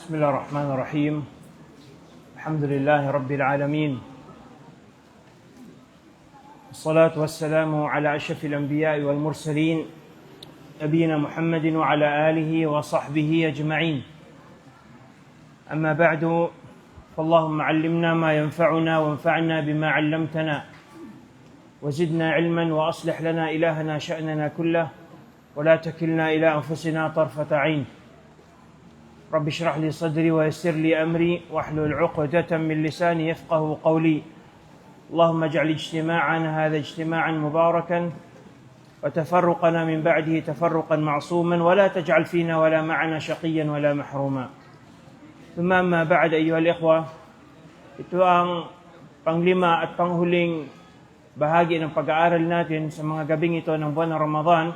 بسم الله الرحمن الرحيم. الحمد لله رب العالمين، والصلاة والسلام على أشرف الأنبياء والمرسلين نبينا محمد وعلى آله وصحبه أجمعين. أما بعد، فاللهم علمنا ما ينفعنا وانفعنا بما علمتنا وزدنا علما وأصلح لنا إلهنا شأننا كله ولا تكلنا إلى أنفسنا طرفة عين. رب اشرح لي صدري ويسر لي أمري واحلل عقدة من لساني يفقه قولي. اللهم اجعل اجتماعنا هذا اجتماعا مباركا وتفرقنا من بعده تفرقا معصوما ولا تجعل فينا ولا معنا شقيا ولا محروما. ثم أما بعد أيها الإخوة, ito ang panglima at panghuling bahagi ng pag-aaral natin sa mga gabing ito ng buwan ng Ramadan,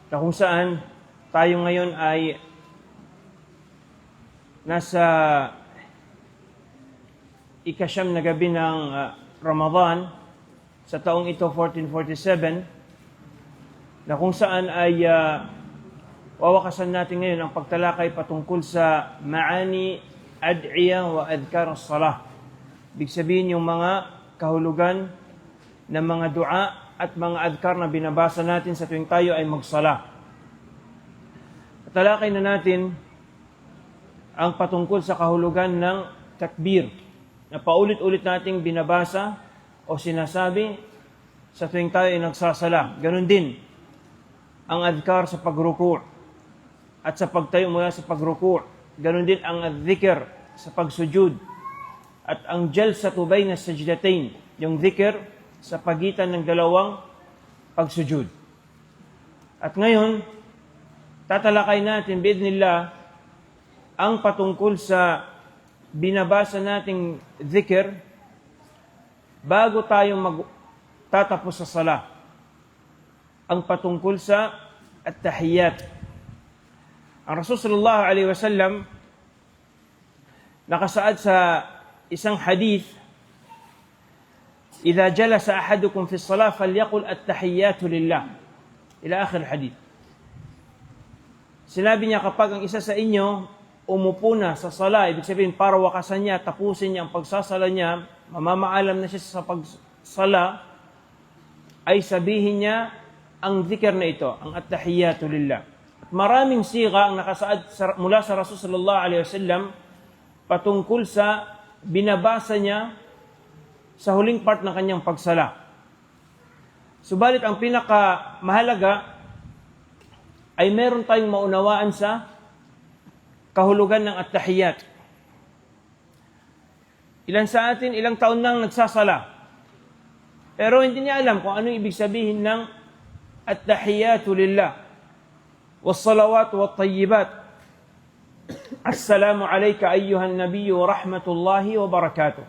na kung saan tayo ngayon ay nasa ikasyam na gabi ng Ramadan sa taong ito 1447, na kung saan ay wawakasan natin ngayon ang pagtalakay patungkol sa maani ad'iya wa adhkar as-salah. Ibig sabihin yung mga kahulugan ng mga dua at mga adhkar na binabasa natin sa tuwing tayo ay magsala. Talakay na natin ang patungkol sa kahulugan ng takbir na paulit-ulit nating binabasa o sinasabi sa tuwing tayo ay nagsasala. Ganon din ang adhkar sa pagruku' at sa pagtayo mula sa pagruku'. Ganon din ang dhikr sa pagsujud at ang jalsatu bayna sajdatain, yung dhikr sa pagitan ng dalawang pagsujud. At ngayon, tatalakay natin biidhnillah ang patungkol sa binabasa nating dhikr bago tayo magtatapos sa sala, ang patungkol sa at-tahiyyat. Ang Rasul sallallahu alaihi wasallam nakasaad sa isang hadith, "Idza jalasa ahadukum fi as-salah falyaqul at-tahiyyatu lillah." Ila akhir hadith. Sinabi niya, kapag ang isa sa inyo umupo na sa sala, ibig sabihin para wakasan niya, tapusin niya ang pagsasala niya, mamamaalam na siya sa pagsala, ay sabihin niya ang dhikr na ito, ang at-tahiyyatu lillah. At maraming siga ang nakasaad mula sa Rasul sallallahu alaihi wasallam patungkol sa binabasa niya sa huling part ng kanyang pagsala. Subalit ang pinakamahalaga ay meron tayong maunawaan sa kahulugan ng at-tahiyyat. Ilan sa atin, ilang taon nang nagsasala, pero hindi niya alam kung ano ibig sabihin ng at-tahiyyatu lillah was-salawat wat-tayyibat. Assalamu alayka ayyuhan nabiyyu wa rahmatullahi wa barakatuh.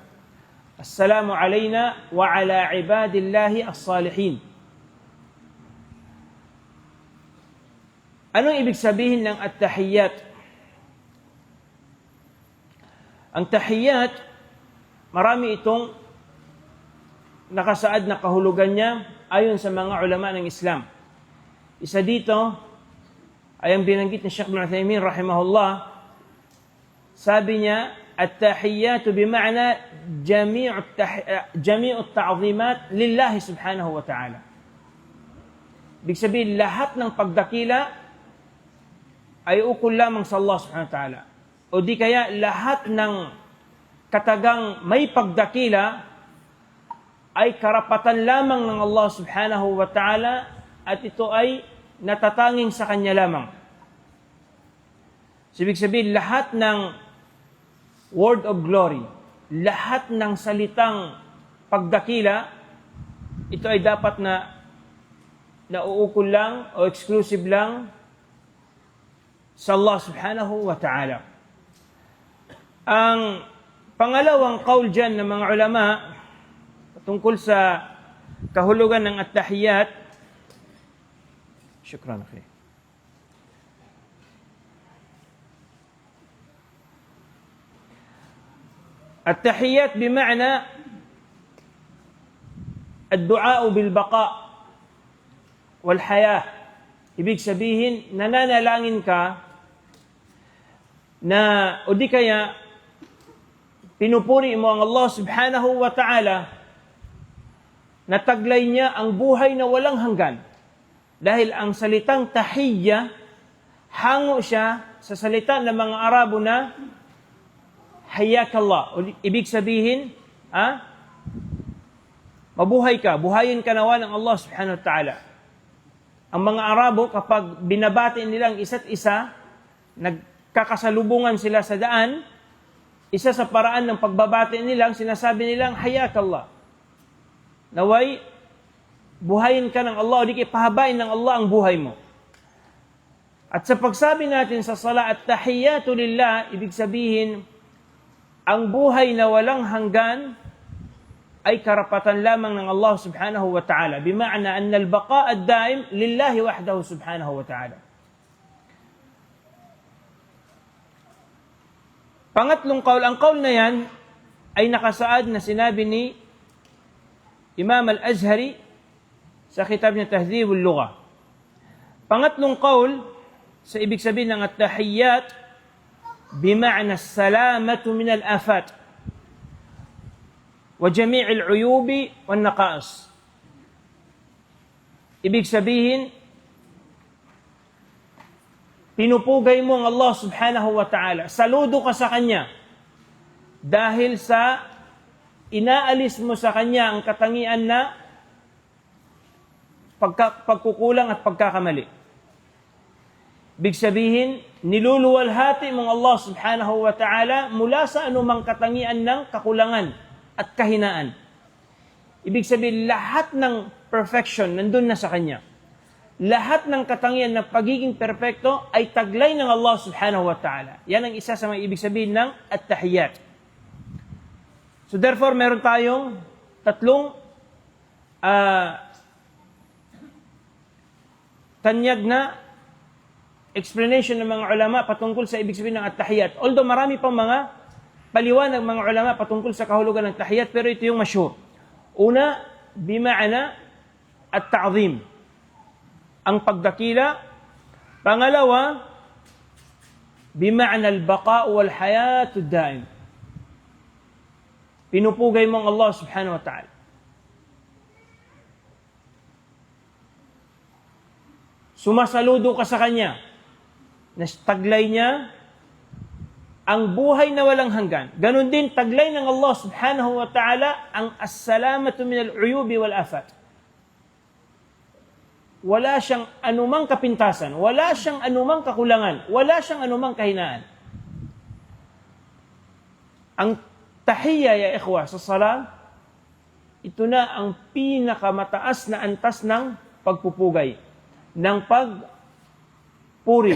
Assalamu alayna wa ala ibadillahi as-salihin. Anong ibig sabihin ng at-tahiyyat? Ang tahiyyat, marami itong nakasaad na kahulugan niya ayon sa mga ulama ng Islam. Isa dito ay ang binanggit ni Sheikh Ibn Uthaymin rahimahullah. Sabi niya, at-tahiyyatu bima'na jami'u at-ta'zimat lillahi subhanahu wa ta'ala. Ibig sabihin, lahat ng pagdakila ay ukol lamang sa Allah subhanahu wa ta'ala. O di kaya lahat ng katagang may pagdakila ay karapatan lamang ng Allah subhanahu wa ta'ala at ito ay natatanging sa Kanya lamang. So, ibig sabihin, lahat ng word of glory, lahat ng salitang pagdakila, ito ay dapat na nauukol lang o exclusive lang sa Allah subhanahu wa ta'ala. Ang pangalawang qaul dyan ng mga ulama tungkol sa kahulugan ng at-tahiyyat, shukran akhi. At-tahiyyat bima'na ad-du'a bil-baqa wal-hayah. Ibig sabihin, nananalangin ka na o di kaya pinupuri mo ang Allah subhanahu wa ta'ala, nataglay niya ang buhay na walang hanggan. Dahil ang salitang tahiyya, hango siya sa salita ng mga Arabo na hayyakallah. Ibig sabihin, mabuhay ka, buhayin ka nawa ng Allah subhanahu wa ta'ala. Ang mga Arabo, kapag binabati nila ang isa't isa, nagkakasalubungan sila sa daan, isa sa paraan ng pagbabati nilang, sinasabi nilang, hayyakallah. Naway, buhayin ka ng Allah, o di pahabain ng Allah ang buhay mo. At sa pagsabi natin sa sala at tahiyyatu lillah, ibig sabihin, ang buhay na walang hanggan ay karapatan lamang ng Allah subhanahu wa ta'ala. Bima'na anna al-baqa' ad-daim lillahi wahdahu subhanahu wa ta'ala. Pangatlong qaul, ang qaul na yan ay nakasaad na sinabi ni Imam al-Azhari sa kitab niya Tahdhibul Lugha. Pangatlong qaul, sa ibig sabihin ng at-tahiyyat, bima'na as-salamatu min al-afat wa jami' al-uyubi wan naqais. Ibig sabihin, pinupugay mo ang Allah subhanahu wa ta'ala. Saludo ka sa Kanya dahil sa inaalis mo sa Kanya ang katangian na pagkukulang at pagkakamali. Ibig sabihin, niluluwalhati mong Allah subhanahu wa ta'ala mula sa anumang katangian ng kakulangan at kahinaan. Ibig sabihin, lahat ng perfection nandun na sa Kanya. Lahat ng katangian ng pagiging perpekto ay taglay ng Allah subhanahu wa ta'ala. Yan ang isa sa mga ibig sabihin ng at-tahiyyat. So therefore, meron tayong tatlong tanyag na explanation ng mga ulama patungkol sa ibig sabihin ng at-tahiyyat. Although marami pang mga paliwanag ng mga ulama patungkol sa kahulugan ng tahiyyat, pero ito yung masyhur. Una, bima'na at-ta'zim, ang pagdakila. Pangalawa, bima'na al-baqa' wal hayat ad-da'im, pinupugay mo ang Allah subhanahu wa ta'ala. Sumasaludo ka sa Kanya, taglay niya ang buhay na walang hanggan. Ganon din, taglay ng Allah subhanahu wa ta'ala ang as-salamatu min al-uyubi wal afat. Wala siyang anumang kapintasan, wala siyang anumang kakulangan, wala siyang anumang kahinaan. Ang tahiyya, ya ikhwa, sa salat, ito na ang pinakamataas na antas ng pagpupugay, ng pagpuri,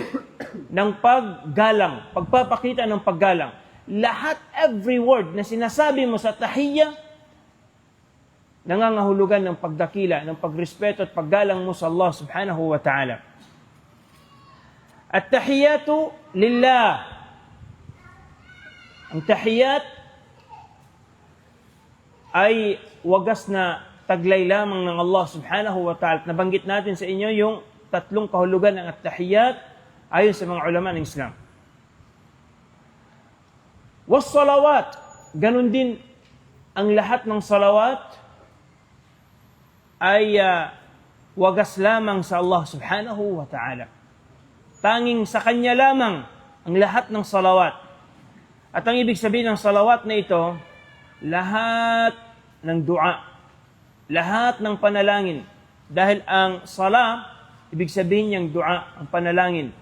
ng paggalang, pagpapakita ng paggalang. Lahat, every word na sinasabi mo sa tahiyya, nangangahulugan ng pagdakila, ng pagrespeto at paggalang mo sa Allah subhanahu wa ta'ala. At-tahiyyatu lillah. Ang tahiyyat ay wagas na taglay lamang ng Allah subhanahu wa ta'ala. At nabanggit natin sa inyo yung tatlong kahulugan ng at-tahiyyat ayon sa mga ulama ng Islam. Was-salawat, ganun din ang lahat ng salawat ay wagas lamang sa Allah subhanahu wa ta'ala. Tanging sa Kanya lamang ang lahat ng salawat. At ang ibig sabihin ng salawat na ito, lahat ng dua, lahat ng panalangin. Dahil ang sala, ibig sabihin niyang dua, ang panalangin.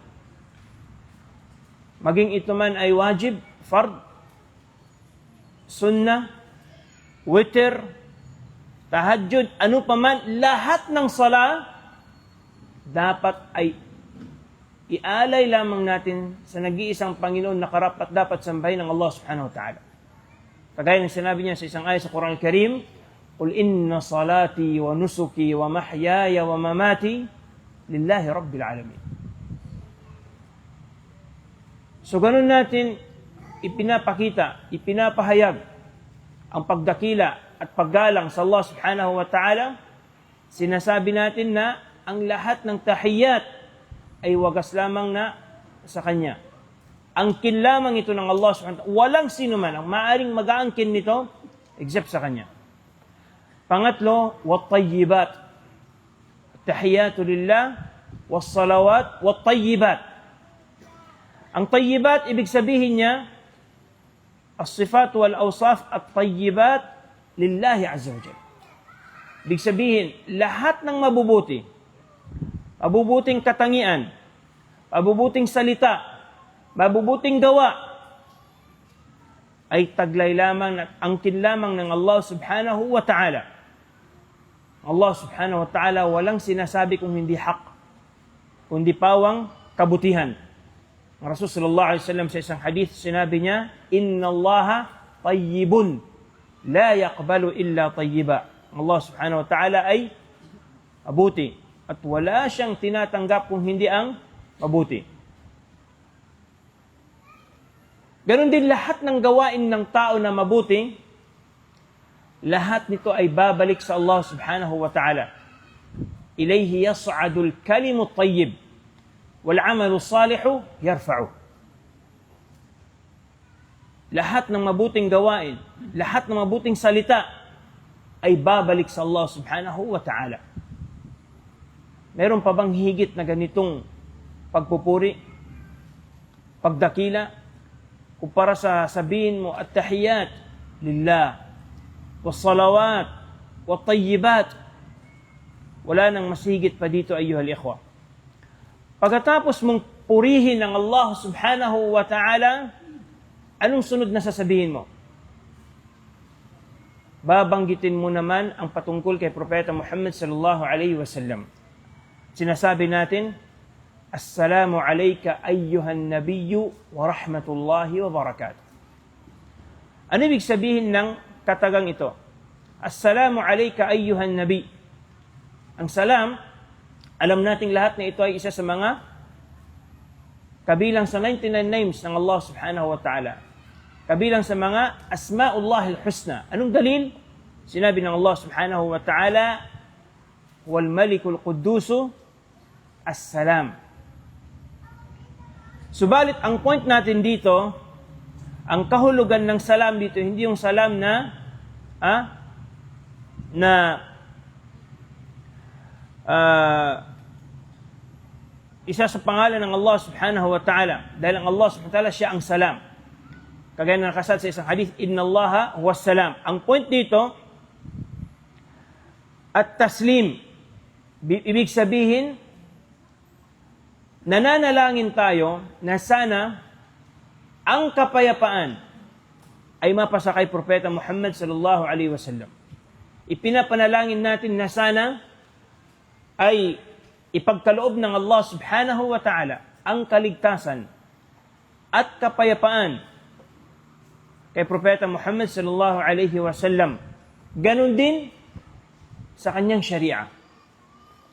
Maging ito man ay wajib, fard, sunnah, witr, tahajjud, ano pa man, lahat ng sala, dapat ay ialay lamang natin sa nag-iisang Panginoon na karapat dapat sambahin ng Allah subhanahu wa ta'ala. Kagaya ng sinabi niya sa isang ayat sa Quran Al-Karim, Qul inna salati wa nusuki wa mahyaya wa mamati lillahi rabbil alamin. So ganun natin ipinapakita, ipinapahayag ang pagdakila at paggalang sa Allah subhanahu wa ta'ala. Sinasabi natin na ang lahat ng tahiyyat ay wagas lamang na sa Kanya. Angkin lamang ito ng Allah subhanahu wa ta'ala. Walang sino man ang maaring mag-aangkin nito except sa Kanya. Pangatlo, wat-tayyibat. Tahiyatu lillah, was-salawat, wat-tayyibat. Ang tayyibat, ibig sabihin niya, as-sifat wal-awsaf at-tayyibat lillahi azza wa jalla. Ibig sabihin, lahat ng mabubuti, mabubuting katangian, mabubuting salita, mabubuting gawa, ay taglay lamang at angkin lamang ng Allah subhanahu wa ta'ala. Allah subhanahu wa ta'ala walang sinasabi kung hindi haq, kundi pawang kabutihan. Ang Rasul sallallahu alaihi wasallam sa isang hadith, sinabi niya, "Inna Allaha tayyibun, la yaqbalu illa tayyiba." Allah subhanahu wa ta'ala ay mabuti at wala siyang tinatanggap kung hindi ang mabuti. Ganon din lahat ng gawain ng tao na mabuti, lahat nito ay babalik sa Allah subhanahu wa ta'ala. Ilayhi yas'adul kalimu tayyib wal amalu salihu yarfa'u. Lahat ng mabuting gawain, lahat ng mabuting salita ay babalik sa Allah subhanahu wa ta'ala. Meron pa bang higit na ganitong pagpupuri, pagdakila, kumpara sa sabihin mo, at-tahiyat lillah, was-salawat, wat-tayyibat. Wala nang mas higit pa dito, ayyuhal ikhwa. Pagkatapos mong purihin ng Allah subhanahu wa ta'ala, anong sunod na sasabihin mo? Babanggitin mo naman ang patungkol kay Propeta Muhammad sallallahu alaihi wasallam. Sinasabi natin, Assalamu alayka ayyuhan nabiyyu wa rahmatullahi wa barakatuh. Ano ibig sabihin ng katagang ito? Assalamu alayka ayyuhan nabi. Ang salam, alam nating lahat na ito ay isa sa mga kabilang sa 99 names ng Allah subhanahu wa ta'ala. Kabilang sa mga asma'ullahil husna. Anong dalil? Sinabi ng Allah subhanahu wa ta'ala, wal malikul quddusu as-salam. Subalit, ang point natin dito, ang kahulugan ng salam dito, hindi yung salam isa sa pangalan ng Allah subhanahu wa ta'ala. Dahil ang Allah subhanahu wa ta'ala, siya ang salam. Kagaya na nakasad sa isang hadith, Inna Allaha huwas salam. Ang point dito, at taslim, ibig sabihin, nananalangin tayo na sana ang kapayapaan ay mapasa kay Propeta Muhammad sallallahu alaihi wasallam. Ipinapanalangin natin na sana ay ipagkaloob ng Allah subhanahu wa ta'ala ang kaligtasan at kapayapaan kay Propeta Muhammad sallallahu alaihi wasallam. Ganon din sa kanyang sharia.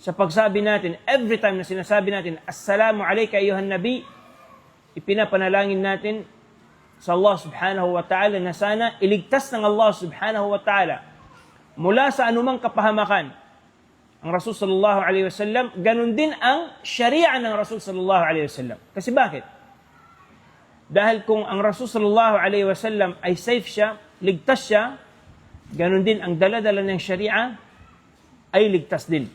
Sa pagsabi natin, every time na sinasabi natin, Assalamu alayka ayyuhan nabi, ipinapanalangin natin sa Allah subhanahu wa ta'ala na sana iligtas ng Allah subhanahu wa ta'ala mula sa anumang kapahamakan ang Rasul sallallahu alaihi wasallam. Ganun din ang sharia ng Rasul sallallahu alaihi wasallam. Kasi bakit? Dahil kung ang Rasul sallallahu alaihi wasallam ay safe siya, ligtas siya, ganun din ang dala-dala ng sharia ay ligtas din.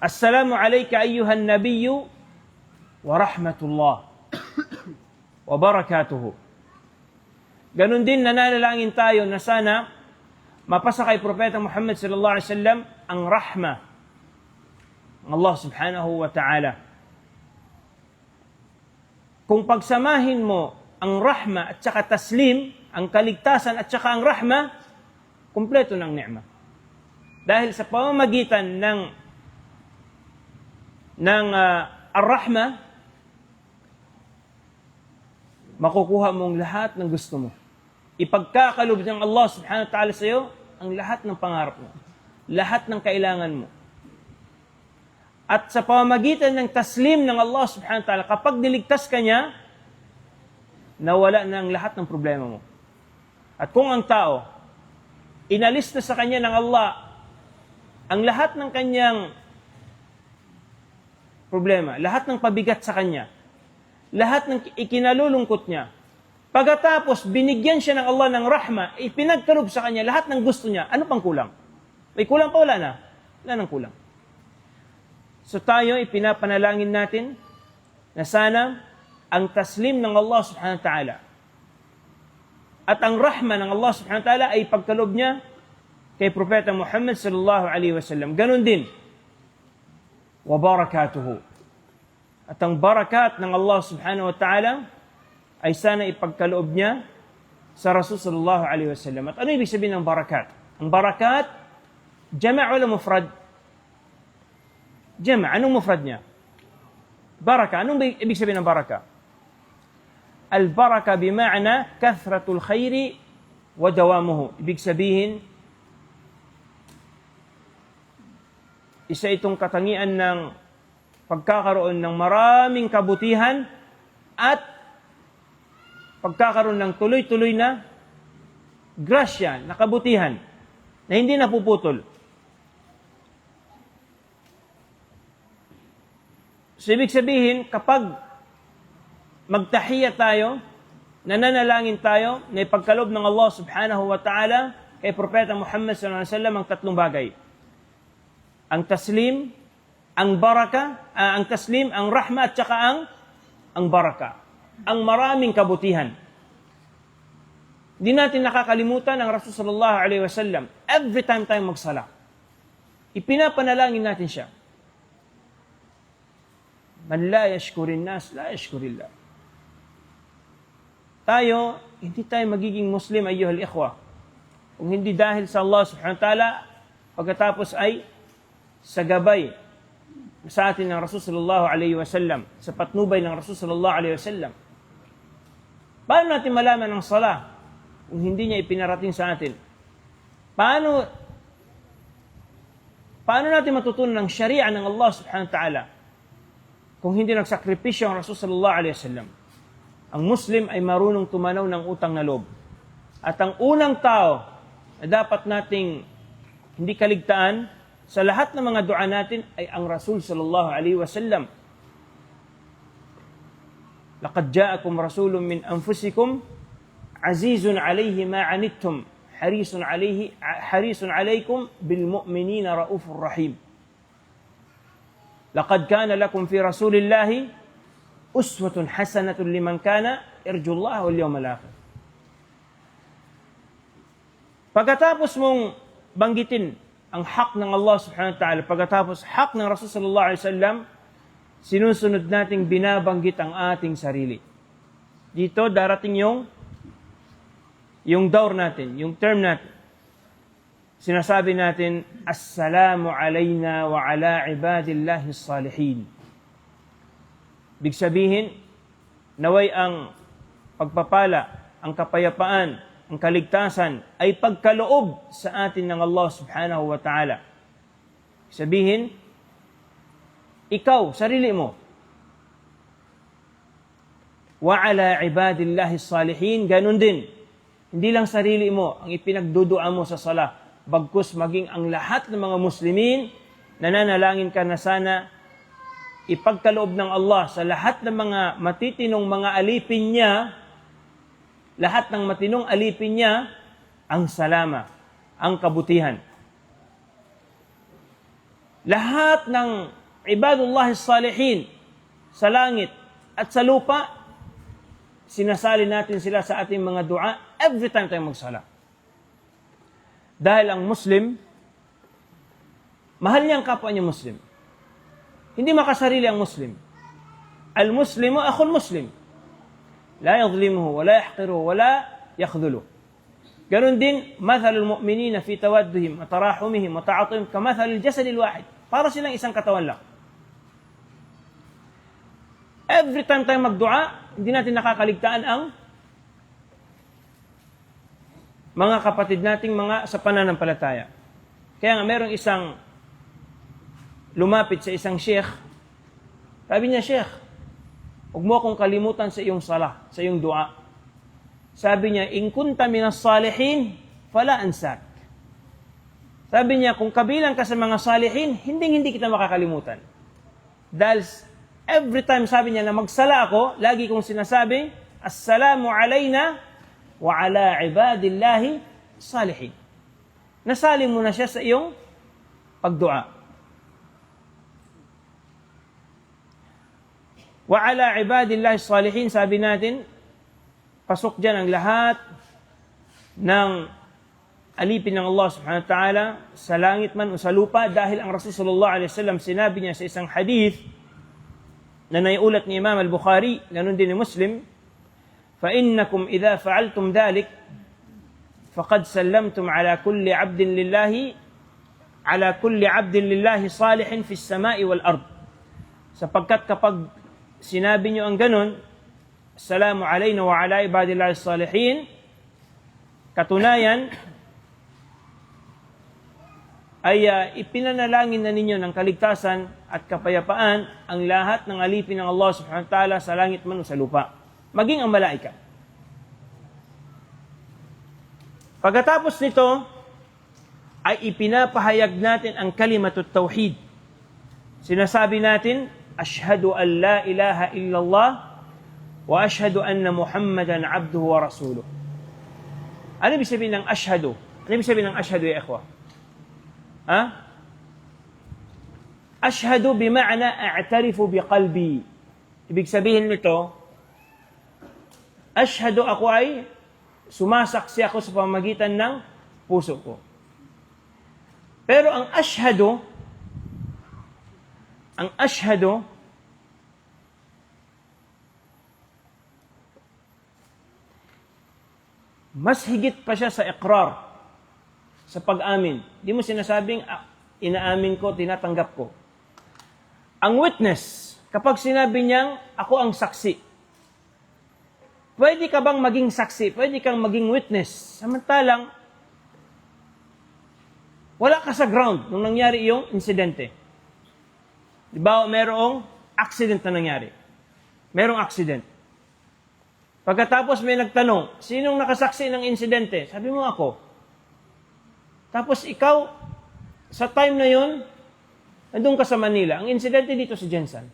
Assalamu alayka ayyuhan nabiyyu wa rahmatullah wa barakatuhu. Ganun din nananalangin tayo na sana mapasa kay Propeta Muhammad sallallahu alaihi wasallam ang rahma ng Allah subhanahu wa ta'ala. Kung pagsamahin mo ang rahma at saka taslim, ang kaligtasan at saka ang rahma, kumpleto ng ni'ma. Dahil sa pamamagitan ng ar-rahma, makukuha mong lahat ng gusto mo. Ipagkakalob ng Allah subhanahu wa ta'ala sa iyo ang lahat ng pangarap mo, lahat ng kailangan mo. At sa pamamagitan ng taslim ng Allah subhanahu wa ta'ala, kapag niligtas ka niya, nawala na ang lahat ng problema mo. At kung ang tao Inalis na sa kanya ng Allah ang lahat ng kanyang problema, lahat ng pabigat sa kanya, lahat ng ikinalulungkot niya. Pagkatapos, binigyan siya ng Allah ng rahma, ipinagkaloob sa kanya lahat ng gusto niya. Ano pang kulang? May kulang pa, wala na? Wala nang kulang. So tayo, ipinapanalangin natin na sana ang taslim ng Allah subhanahu wa ta'ala at ang rahma ng Allah subhanahu wa ta'ala ay pagkaloob niya kay Propeta Muhammad sallallahu alaihi wasallam. Ganon din. Wa barakatuhu. At ang barakat ng Allah subhanahu wa ta'ala ay sana ipagkaloob niya sa Rasul sallallahu alaihi wasallam. At ano ibig sabihin ng barakat? Ang barakat, jama' wala mufrad? Jama', anong mufrad niya? Baraka, anong ibig sabihin ng baraka? Al-baraka bima'na kathratul khairi wa dawamuhu. Ibig sabihin, isa itong katangian ng pagkakaroon ng maraming kabutihan at pagkakaroon ng tuloy-tuloy na grasya, na kabutihan, na hindi napuputol. So, ibig sabihin, kapag magtahiya tayo, nananalangin tayo, na ipagkaloob ng Allah subhanahu wa ta'ala kay Propeta Muhammad sallallahu alaihi wasallam ang tatlong bagay. Ang taslim, ang baraka, ang taslim, ang rahma, at saka ang baraka. Ang maraming kabutihan. Hindi natin nakakalimutan ang Rasul sallallahu alaihi wasallam. Every time tayo magsala, ipinapanalangin natin siya. Man la yashkurin nas, la yashkurillah. Tayo, hindi tayo magiging Muslim, ayyuhal ikhwa, kung hindi dahil sa Allah subhanahu wa ta'ala, pagkatapos ay sa gabay sa atin ng Rasul sallallahu alaihi wasallam, sa patnubay ng Rasul sallallahu alaihi wasallam. Paano natin malaman ang sala kung hindi niya ipinarating sa atin? Paano natin matutunan ng sharia ng Allah subhanahu wa ta'ala kung hindi nagsakripisyo ang Rasul sallallahu alaihi wasallam? Ang Muslim ay marunong tumanaw ng utang na loob. At ang unang tao na dapat nating hindi kaligtaan sa lahat ng mga dua natin ay ang Rasul sallallahu alaihi wasallam. Laqad ja'akum rasulun min anfusikum azizun 'alayhi ma 'anittum harisun 'alaykum bil mu'minina raufur rahim. Laqad kana lakum fi rasulillahi uswatun hasanatun liman kana yarjullaha wal yawmal akhir. Pagkatapos mong banggitin ang hak ng Allah subhanahu wa ta'ala, pagkatapos hak ng Rasul sallallahu alaihi wasallam, sinusunod nating binabanggit ang ating sarili. Dito darating yung daur natin, yung term natin. Sinasabi natin, Assalamu alayna wa ala ibadillahi salihin. Ibig sabihin, naway ang pagpapala, ang kapayapaan, ang kaligtasan ay pagkaloob sa atin ng Allah subhanahu wa ta'ala. Sabihin, ikaw, sarili mo, wa ala ibadillahi salihin, ganun din. Hindi lang sarili mo ang ipinagdudua mo sa sala, bagkus maging ang lahat ng mga Muslimin, nananalangin ka na sana ipagkaloob ng Allah sa lahat ng mga matitinong mga alipin niya, lahat ng matinong alipin niya, ang salama, ang kabutihan. Lahat ng ibadullah salihin sa langit at sa lupa, sinasali natin sila sa ating mga dua every time tayo magsala. Dahil ang Muslim, mahal niya ang kapwa niya Muslim. Hindi makasarili ang Muslim. Al-Muslimu akhul Muslim. La yadhlimuhu, wa la yahqiruhu, wa la yakhdhuluhu. Ganon din, mathalul mu'minina fi tawadduhim, wa tarahumihim, wa ta'atihim, kamathalil jasadil wahid. Para silang isang katawan lang. Every time tayo magdua, hindi natin nakakaligtaan ang mga kapatid nating mga sa pananampalataya. Kaya nga, merong isang lumapit sa isang sheikh. Sabi niya, Sheikh, huwag mo akong kalimutan sa iyong sala, sa iyong dua. Sabi niya, in kunta minas salihin, fala ansak. Sabi niya, kung kabilang ka sa mga salihin, hindi kita makakalimutan. Dahil every time sabi niya na magsala ako, lagi kong sinasabi, Assalamu alayna wa ala ibadillahi salihin. Nasali mo na siya sa iyong pagdua. Wa ala ibadillahi salihin, sabi natin, pasok dyan ang lahat ng alipin ng Allah subhanahu wa ta'ala sa langit man o sa lupa, dahil ang Rasulullah sallallahu alaihi wasallam sinabi niya sa isang hadith na naiulat ni Imam al-Bukhari, ganun din ni Muslim, فَإِنَّكُمْ إِذَا فَعَلْتُمْ ذَلِكَ فَقَدْ سَلَّمْتُمْ عَلَى كُلِّ عَبْدٍ لِلَّهِ صَالِحٍ فِي السَّمَاءِ وَالْأَرْضِ. Sapagkat kapag sinabi niyo ang ganun, Assalamu alayna wa ala ibadillahi salihin, katunayan ay ipinanalangin na ninyo ng kaligtasan at kapayapaan ang lahat ng alipin ng Allah subhanahu wa ta'ala sa langit man o sa lupa, maging ang malaika. Pagkatapos nito, ay ipinapahayag natin ang kalimatut tauhid. Sinasabi natin, Ashhadu an la ilaha illallah wa ashhadu anna Muhammadan abduhu wa rasuluh. Ano ibig sabihin ng ashhadu? Ano ibig sabihin ng ashhadu, ya ikhwa? Ashhadu bima'na a'tarifu biqalbi. Ibig sabihin nito, ashhadu, ako ay sumasaksi ako sa pamamagitan ng puso ko. Pero ang ashhadu, mas higit pa siya sa iqrar, sa pag-amin. Di mo sinasabing, inaamin ko, tinatanggap ko. Ang witness, kapag sinabi niyang, ako ang saksi. Pwede ka bang maging saksi? Pwede kang maging witness. Samantalang, wala ka sa ground nung nangyari yung insidente. Di ba, merong accident na nangyari. Merong accident. Pagkatapos may nagtanong, sinong nakasaksi ng insidente? Sabi mo, ako. Tapos ikaw, sa time na yun, nandun ka sa Manila. Ang insidente dito si Jensen.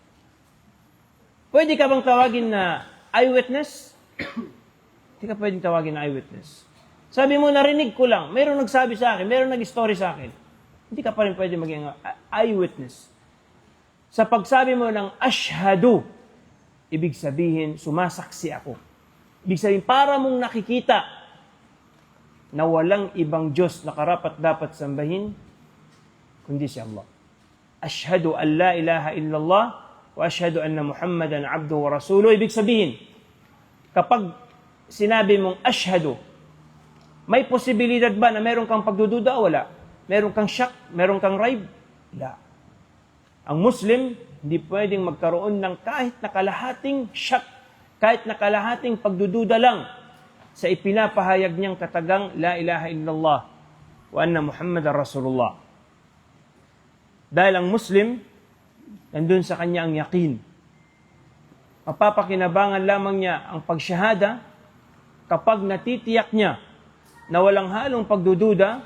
Pwede ka bang tawagin na eyewitness? Hindi ka pwedeng tawagin na eyewitness. Sabi mo, narinig ko lang. Mayroong nagsabi sa akin, mayroong nag-story sa akin. Hindi ka pa rin pwede maging eyewitness. Sa pagsabi mo ng ashhadu, ibig sabihin, sumasaksi ako. Ibig sabihin, para mong nakikita na walang ibang Diyos na karapat-dapat sambahin, kundi si Allah. Ashhadu an la ilaha illallah wa ashhadu anna Muhammadan abduhu wa rasuluh. Ibig sabihin, kapag sinabi mong ashhadu, may posibilidad ba na meron kang pagdududa o wala? Meron kang shock? Meron kang raib? Wala. Ang Muslim, hindi pwedeng magkaroon ng kahit na kalahating shock, kahit na kalahating pagdududa lang sa ipinapahayag niyang katagang la ilaha illallah wa anna Muhammadar Rasulullah. Dahil ang Muslim, nandun sa kanya ang yaqeen. Mapapakinabangan lamang niya ang pagsyahada kapag natitiyak niya na walang halong pagdududa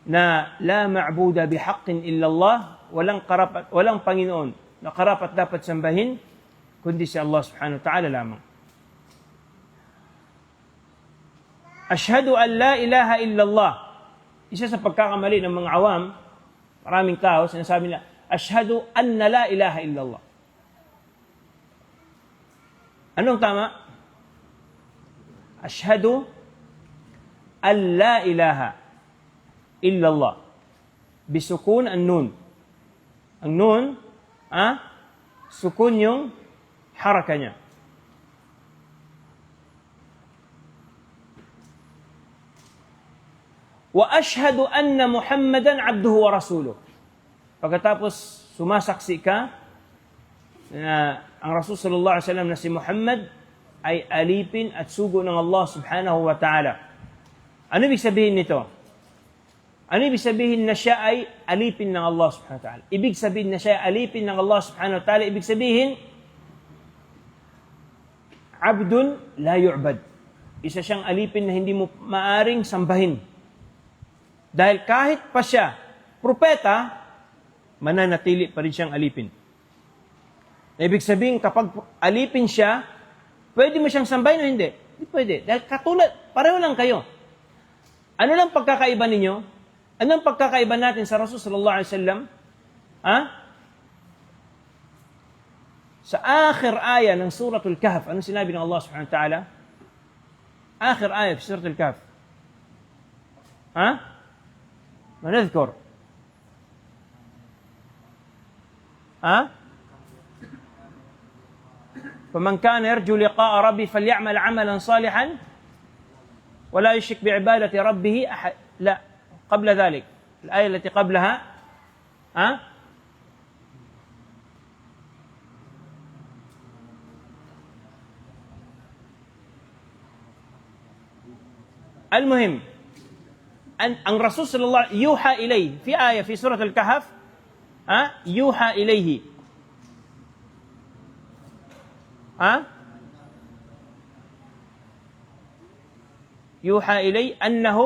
na la ma'buda bihaqqin illallah, walang Panginoon na karapat dapat sambahin kundi si Allah subhanahu wa ta'ala lamang. Ashhadu an la ilaha illallah. Isa sa pagkakamali ng mga awam, maraming tao, sinasabi na, ashhadu anna la ilaha illallah. Anong tama? Ashhadu an la ilaha illallah. Bisukun ang nun. Ang nun, sukun yung haraka niya. Wa ashhadu anna Muhammadan abduhu wa rasuluh. Pagkatapos sumasaksi ka na ang Rasul sallallahu alaihi wasallam na si Muhammad ay alipin at sugo ng Allah subhanahu wa ta'ala. Ano ibig sabihin nito? Ano ibig sabihin na siya ay alipin ng Allah subhanahu wa ta'ala? Ibig sabihin na siya ay alipin ng Allah subhanahu wa ta'ala, ibig sabihin, abdun la yu'bad. Isa siyang alipin na hindi mo maaring sambahin. Dahil kahit pa siya, propeta, mananatili pa rin siyang alipin. Ibig sabihin, kapag alipin siya, pwede mo siyang sambahin o hindi? Hindi pwede. Dahil katulad, pareho lang kayo. Ano lang pagkakaiba ninyo? Ano ang pagkakaiba natin sa Rasul sallallahu alaihi wasallam? Ha? Sa akhir aya ng Suratul Kahf, ano sinabi ng Allah subhanahu wa ta'ala? Akhir aya sa Suratul Kahf. Ha? Manadhkur. Ha? فمن كان يرجو لقاء ربه فليعمل عملا صالحا ولا يشرك بعبادة ربه أحد. لا، قبل ذلك الآية التي قبلها ها؟ المهم أن الرسول صلى الله عليه وسلم يوحى إليه في آية في سورة الكهف يوحى إليه يوحى إليه أنه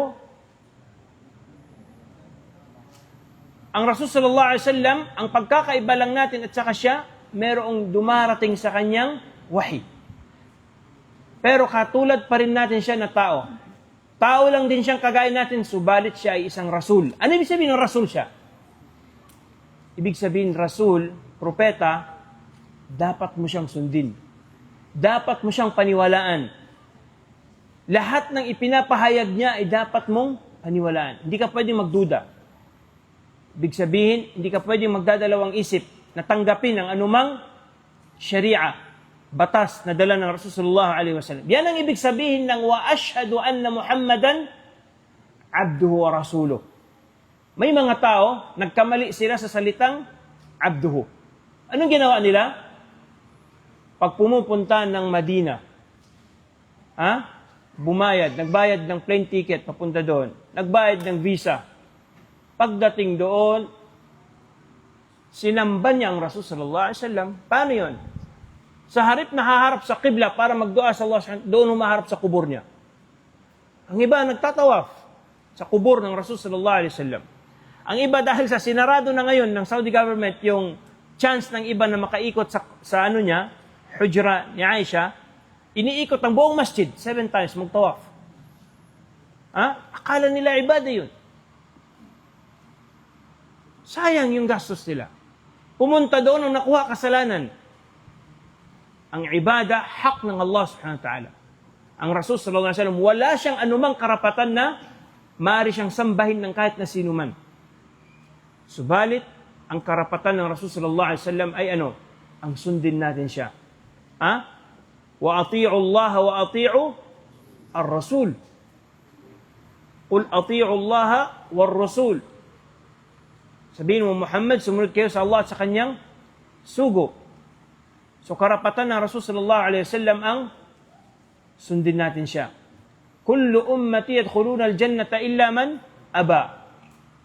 ang Rasul sallallahu alaihi wasallam, ang pagkakaiba lang natin at saka siya, merong dumarating sa kanyang wahi. Pero katulad pa rin natin siya na tao. Tao lang din siyang kagaya natin, subalit siya ay isang Rasul. Ano ibig sabihin ng Rasul siya? Ibig sabihin, Rasul, propeta, dapat mo siyang sundin. Dapat mo siyang paniwalaan. Lahat ng ipinapahayag niya ay dapat mong paniwalaan. Hindi ka pwedeng magduda. Ibig sabihin, hindi ka pwedeng magdadalawang isip na tanggapin ang anumang sharia, batas na dala ng Rasulullah sallallahu alaihi wasallam. Yan ang ibig sabihin ng wa ashhadu anna Muhammadan abduhu wa rasuluh. May mga tao, nagkamali sila sa salitang abduhu. Anong ginawa nila? Pag pumupunta ng Madina, nagbayad ng plane ticket papunta doon, nagbayad ng visa. Pagdating doon, sinamba niya ang Rasul sallallahu alaihi wasallam. Paano yun? Sa harip nahaharap sa qibla para magdua sa Allah, doon humaharap sa kubur niya. Ang iba nagtatawaf sa kubur ng Rasul sallallahu alaihi wasallam. Ang iba dahil sa sinarado na ngayon ng Saudi government yung chance ng iba na makaikot sa ano niya, hujra ni Aisha, iniikot ang buong masjid 7 times magtawaf. Akala nila ibadah yun. Sayang yung gastos nila. Pumunta doon ang nakuha kasalanan. Ang ibada, hak ng Allah subhanahu wa ta'ala. Ang Rasul sallallahu alaihi wasallam, wala siyang anumang karapatan na maaari siyang sambahin ng kahit na sino man. Subalit, ang karapatan ng Rasul sallallahu alaihi wasallam ay ano? Ang sundin natin siya. Wa ati'u Allah wa ati'u ar-Rasul. Qul ati'u Allah war-Rasul. Sabihin mo, Muhammad, sumunod kayo sa Allah at sa kanyang sugo. So, karapatan ng Rasul sallallahu alaihi wasallam ang sundin natin siya. Kullu ummati yadkhuluna al-jannata illa man aba.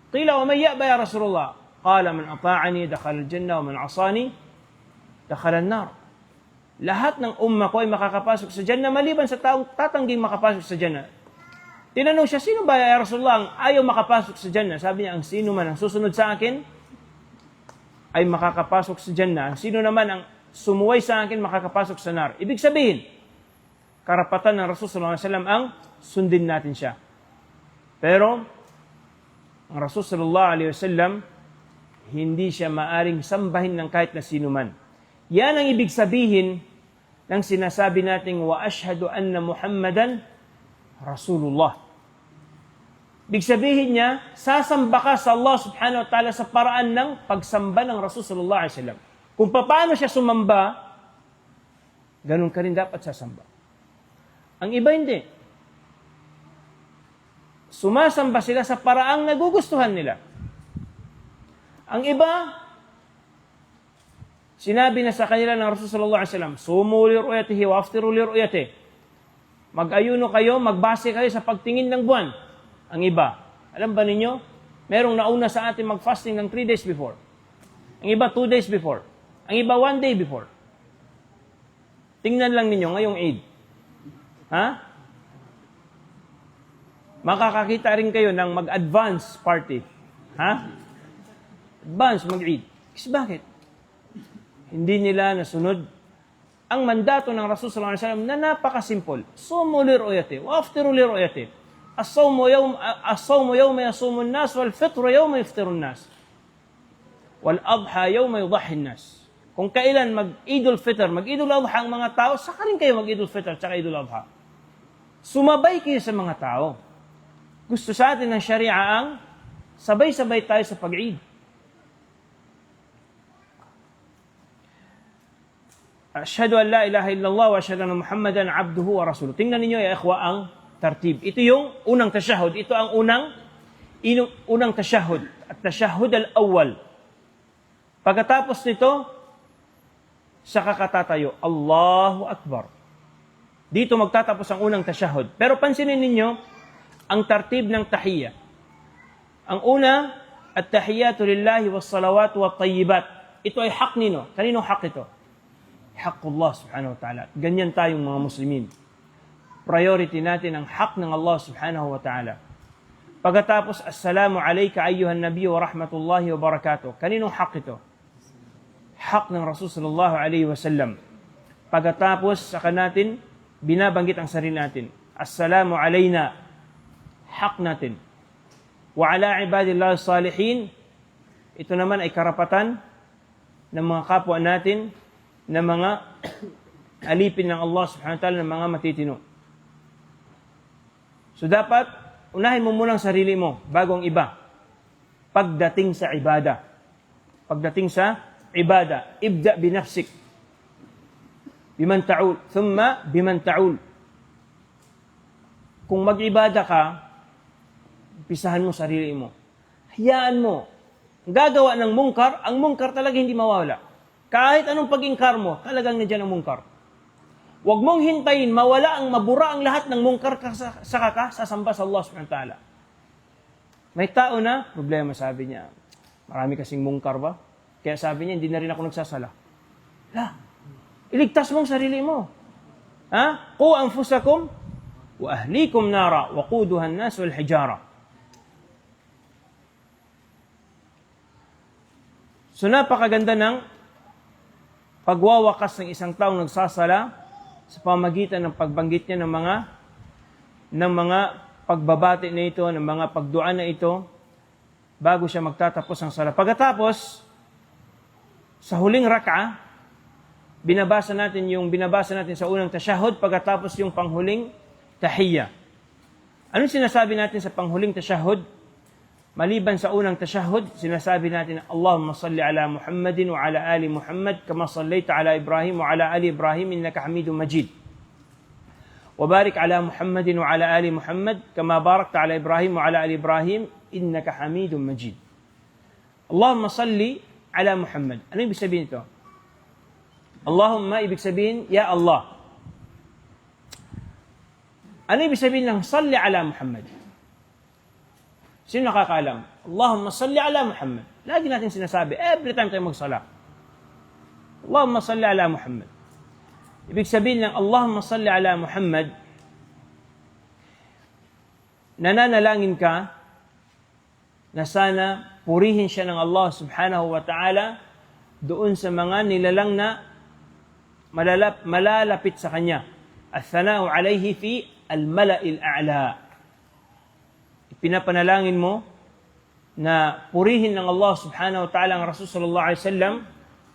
Qila wa man ya'ba ya Rasulullah? Qala man ata'ani dakhala al-jannah wa man 'asani dakhala an-nar. Lahat ng umma ko ay makakapasok sa Jannah maliban sa taong tatangging makapasok sa Jannah. Tinanong siya, sino ba ya Rasulullah ang ayaw makapasok sa Jannah? Sabi niya, ang sino man ang susunod sa akin ay makakapasok sa Jannah. Ang sino naman ang sumuway sa akin makakapasok sa nar. Ibig sabihin, karapatan ng Rasul sallallahu alaihi wasallam ang sundin natin siya. Pero ang Rasul sallallahu alaihi wasallam hindi siya maaring sambahin ng kahit na sino man. Yan ang ibig sabihin ng sinasabi nating wa ashhadu anna Muhammadan Rasulullah. Ibig sabihin niya, sasamba ka sa Allah subhanahu wa ta'ala sa paraan ng pagsamba ng Rasul sallallahu alaihi wasallam. Kung paano siya sumamba, ganun ka rin dapat sasamba. Ang iba hindi. Sumasamba sila sa paraang nagugustuhan nila. Ang iba, sinabi na sa kanila ng Rasul sallallahu alaihi wasallam, sumu li ru'yatihi wa aftiru li ru'yatihi. Mag-ayuno kayo, magbase kayo sa pagtingin ng buwan. Ang iba, alam ba ninyo, merong nauna sa atin mag-fasting ng 3 days before. Ang iba 2 days before. Ang iba 1 day before. Tingnan lang ninyo ngayong Eid. makakakita rin kayo ng mag-advance party. Ha? Advance mag-Eid. Kasi bakit? Hindi nila nasunod ang mandato ng Rasul sallallahu alaihi wasallam na napaka-simple. Sumu liru'yati wa aftiru liru'yati. As-sawmu yawma yasumu an-nas wal fitru yawma yaftiru an-nas. Wal adha yawma yudahhi an-nas. Kung kailan mag-Idul Fitr, mag-Idul Adha ang mga tao, saka rin kayo mag-Idul Fitr at Idul Adha. Sumabay kayo sa mga tao. Gusto sa atin ng Sharia ang sabay-sabay tayo sa pag-Eid. Ashhadu an la ilaha illallah wa ashhadu anna Muhammadan abduhu wa rasuluh. Tingnan ninyo ya ikhwa ang tartib. Ito yung unang tashahud. Ito ang unang tashahud. At tashahud al-awwal. Pagkatapos nito, saka katatayo, Allahu Akbar. Dito magtatapos ang unang tashahud. Pero pansinin ninyo ang tartib ng tahiyya. Ang una, at-tahiyyatu lillahi was-salawatu wat-tayyibat. Ito ay hak nino. Kaninong hak ito? Haqqullah subhanahu wa ta'ala. Ganyan tayong mga Muslimin. Priority natin ang hak ng Allah subhanahu wa ta'ala. Pagkatapos, Assalamu alayka ayyuhan nabiy wa rahmatullahi wa barakatuh. Kaninong hak ito? Hak ng Rasul sallallahu alayhi wa sallam. Pagkatapos, saka natin, binabanggit ang sarili natin. Assalamu alayna. Hak natin. Wa ala ibadillah salihin. Ito naman ay karapatan ng mga kapwa natin na mga alipin ng Allah subhanahu wa ta'ala ng mga matitino. So dapat, unahin mo muna ang sarili mo bago ang iba. Pagdating sa ibada. Pagdating sa ibada. Ibda binafsik. Biman ta'ul. Thumma biman ta'ul. Kung mag-ibada ka, pisahan mo sarili mo. Hayaan mo. Gagawa ng mungkar, ang mungkar talaga hindi mawawala. Kahit anong pag-ingkar mo, talagang nandiyan ang mungkar. Huwag mong hintayin, mawala ang mabura ang lahat ng mungkar saka ka sasamba sa Allah subhanahu wa ta'ala. May tao na, problema sabi niya, marami kasing mungkar ba? Kaya sabi niya, hindi na rin ako nagsasala. Iligtas mong sarili mo. Qu anfusakum wa ahlikum nara wa quduha an-nas wal hijara. So napakaganda ng pagwawakas ng isang taong nagsasala sa pamagitan ng pagbanggit niya ng mga pagbabati na ito, ng mga pagdua na ito, bago siya magtatapos ng sala. Pagkatapos, sa huling rak'a, binabasa natin sa unang tashahud, pagkatapos yung panghuling tahiyya. Anong sinasabi natin sa panghuling tashahud? Maliban sa unang tashahud, sinasabi natin, Allahumma salli ala Muhammadin wa ala ali Muhammad kama sallaita ala Ibrahim wa ala ali Ibrahim innaka Hamidum Majid. Wa barik ala Muhammadin wa ala ali Muhammad kama barakta ala Ibrahim wa ala ali Ibrahim innaka Hamidum Majid. Allahumma salli ala Muhammad. Ano ibig sabihin ito? Allahumma ibig sabihin, Ya Allah. Ano ibig sabihin ng salli ala Muhammad? Sino nakakaalam? Allahumma salli ala Muhammad. Lagi natin sinasabi, every time tayo magsala. Allahumma salli ala Muhammad. Ibig sabihin ng Allahumma salli ala Muhammad, nananalangin ka na sana purihin siya ng Allah subhanahu wa ta'ala doon sa mga nilalang na malalapit sa kanya. Al-thana'u alayhi fi al-mala'il a'la. Pinapanalangin mo na purihin ng Allah subhanahu wa ta'ala ang Rasul sallallahu alaihi wasallam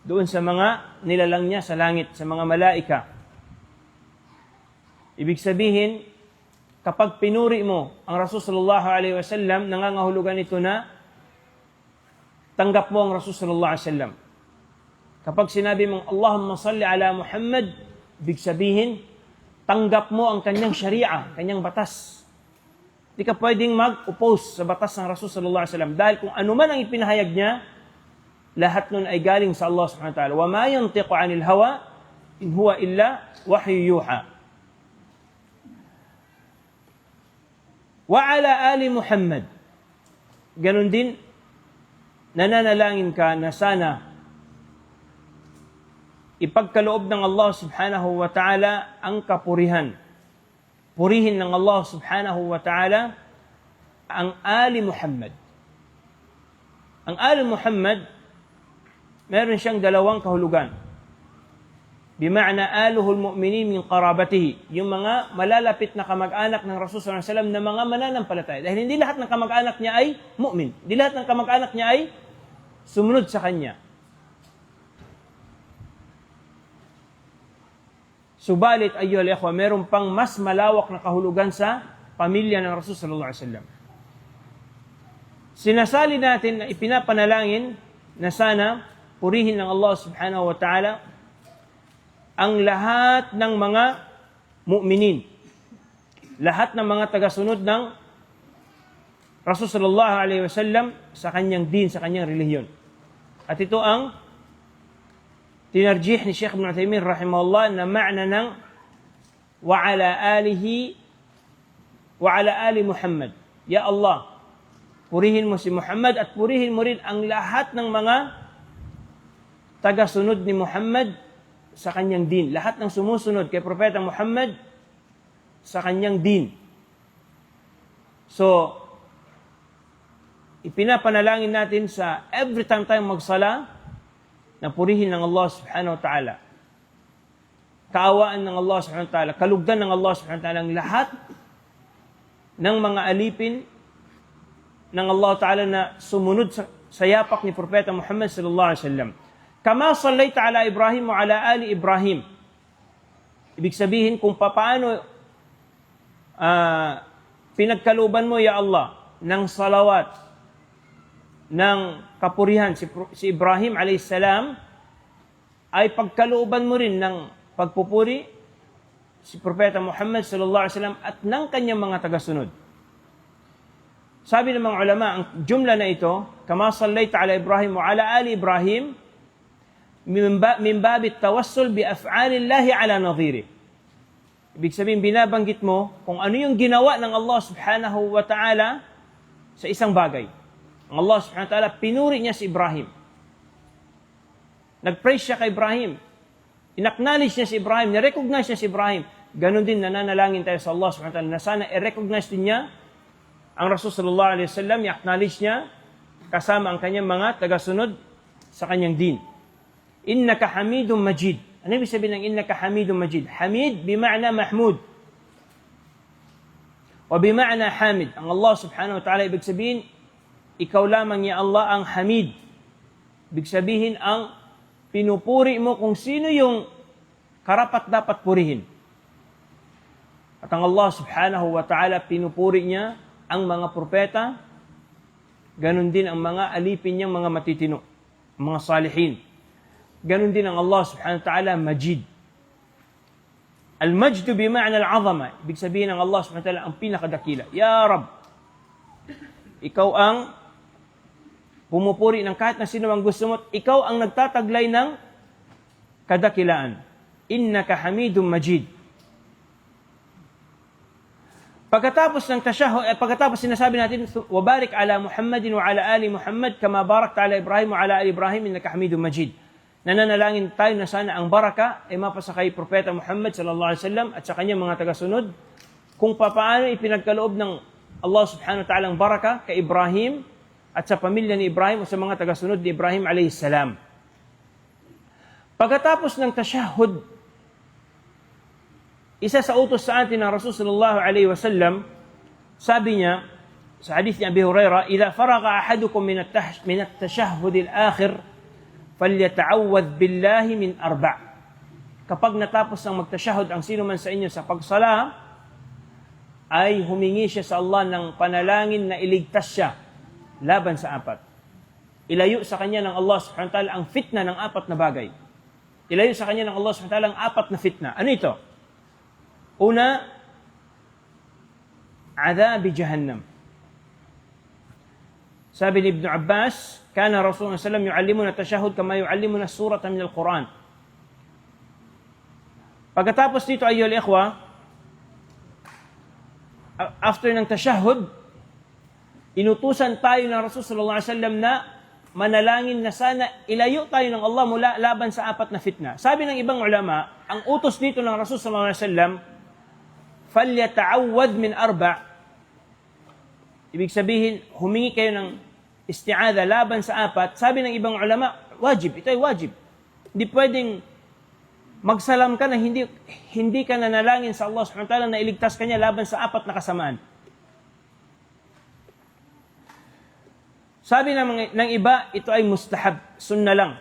doon sa mga nilalang niya sa langit, sa mga malaika. Ibig sabihin, kapag pinuri mo ang Rasul sallallahu alaihi wasallam, nangangahulugan ito na tanggap mo ang Rasul sallallahu alaihi wasallam. Kapag sinabi mong Allahumma salli ala Muhammad, ibig sabihin, tanggap mo ang kanyang sharia, kanyang batas. Hindi ka pwedeng mag-oppose sa batas ng Rasul sallallahu alaihi wasallam dahil kung ano man ang ipinahayag niya, lahat nun ay galing sa Allah subhanahu wa ta'ala. Wa ma yantiqu 'anil hawa in huwa illa wahyu yuha. Wa ala ali Muhammad. Ganon din, nananalangin ka na sana ipagkaloob ng Allah subhanahu wa ta'ala ang kapurihan. Purihin ng Allah subhanahu wa ta'ala ang Ali Muhammad. Ang Ali Muhammad, meron siyang dalawang kahulugan. Bima'na aluhul mu'minin min qarabatihi. Yung mga malalapit na kamag-anak ng Rasul sallallahu alaihi wasallam na mga mananampalataya. Dahil hindi lahat ng kamag-anak niya ay mu'min. Hindi lahat ng kamag-anak niya ay sumunod sa kanya. Subalit, ayyuhal ikhwa, meron pang mas malawak na kahulugan sa pamilya ng Rasul sallallahu alaihi wasallam. Sinasali natin na ipinapanalangin na sana purihin ng Allah subhanahu wa ta'ala ang lahat ng mga mu'minin. Lahat ng mga tagasunod ng Rasul sallallahu alaihi wasallam sa kanyang din, sa kanyang relihiyon. At ito ang tinarjih ni Sheikh Ibn Uthaymeen rahimahullah na ma'na ng wa ala alihi wa ala ali Muhammad. Ya Allah, purihin mo si Muhammad at purihin mo rin ang lahat ng mga tagasunod ni Muhammad sa kanyang din. Lahat ng sumusunod kay Propeta Muhammad sa kanyang din. So, ipinapanalangin natin sa every time tayo magsala na purihin ng Allah subhanahu wa ta'ala. Kaawaan ng Allah subhanahu wa ta'ala, kalugdan ng Allah subhanahu wa ta'ala ang lahat ng mga alipin ng Allah ta'ala na sumunod sa yapak ni Propeta Muhammad sallallahu alaihi wasallam. Kama sallaita ala Ibrahim wa ala ali Ibrahim. Ibig sabihin kung paano pinagkaluban mo, ya Allah, ng salawat, ng kapurihan si Ibrahim alayhis salam, ay pagkaluban mo rin ng pagpupuri si Propeta Muhammad sallallahu alaihi wasallam at ng kanyang mga tagasunod. Sabi ng mga ulama, ang jumla na ito, kama sallaita ala Ibrahim wa ala ali Ibrahim, min babi tawassul bi af'alillahi ala nadhiri. Ibig sabihin, binabanggit mo kung ano yung ginawa ng Allah subhanahu wa ta'ala sa isang bagay. Ang Allah subhanahu wa ta'ala, pinuri niya si Ibrahim. Nag-praise siya kay Ibrahim. In-acknowledge niya si Ibrahim, ni-recognize niya si Ibrahim. Ganon din nananalangin tayo sa Allah subhanahu wa ta'ala na sana i-recognize din niya ang Rasul sallallahu alaihi wasallam, i-acknowledge niya kasama ang kanyang mga tagasunod sa kanyang din. Innaka Hamidum Majid. Ano ibig sabihin ng innaka Hamidum Majid? Hamid bima'na mahmud. O bima'na hamid. Ang Allah subhanahu wa ta'ala ibig sabihin, ikaw lamang ya Allah ang Hamid. Ibig sabihin ang pinupuri mo kung sino yung karapat dapat purihin. At ang Allah subhanahu wa ta'ala pinupuri niya ang mga propeta, ganun din ang mga alipin niyang mga matitino, mga salihin. Ganun din ang Allah subhanahu wa ta'ala Majid. Al-Majdu bima'na al-'azama. Ibig sabihin ng Allah subhanahu wa ta'ala ang pinakadakila. Ya Rab, ikaw ang pumupuri ng kahit na sino ang gusto mo, ikaw ang nagtataglay ng kadakilaan. Innaka Hamidum Majid. Pagkatapos ng tashahhud, pagkatapos sinasabi natin, wa barik ala Muhammadin wa ala ali Muhammad kama barakta ala Ibrahim wa ala ali Ibrahim innaka Hamidum Majid. Nananalangin tayo na sana ang baraka ay mapasa kay Propeta Muhammad sallallahu alaihi wasallam at sa kanyang mga tagasunod kung paano ipinagkaloob ng Allah subhanahu wa ta'ala ang baraka kay Ibrahim at sa pamilya ni Ibrahim o sa mga tagasunod ni Ibrahim alayhis salam. Pagkatapos ng tashahhud, isa sa utos sa atin ng Rasul sallallahu alaihi wasallam, sabi niya sa hadith ni Abi Hurairah, "Idza faraga ahadukum min at-tashahhud al-akhir, falyata'awwadh billahi min arba'." Kapag natapos ng magtashahhud ang sino man sa inyo sa pagsala, ay humingi siya sa Allah ng panalangin na iligtas siya laban sa apat. Ilayo sa kanya ng Allah subhanahu wa ta'ala ang fitna ng apat na bagay. Ilayo sa kanya ng Allah subhanahu wa ta'ala ang apat na fitna. Ano ito? Una, adhabi jahannam. Sabi ni Ibn Abbas, kana Rasulullah sallallahu alaihi wasallam yu'allimuna tashahhud kama yu'allimuna surata min al-Quran. Pagkatapos dito, ayyuhal ikhwa, after ng tashahhud, inutusan tayo ng Rasul sallallahu alaihi wasallam na manalangin na sana ilayo tayo ng Allah mula laban sa apat na fitna. Sabi ng ibang ulama, ang utos dito ng Rasul sallallahu alaihi wasallam, falyata'awwadh min arba'. ibig sabihin, humingi kayo ng isti'adha laban sa apat, sabi ng ibang ulama, wajib, ito ay wajib. Hindi pwedeng magsalam ka na hindi ka nanalangin sa Allah subhanahu wa ta'ala na iligtas ka niya laban sa apat na kasamaan. Sabi ng iba, ito ay mustahab, sunna lang.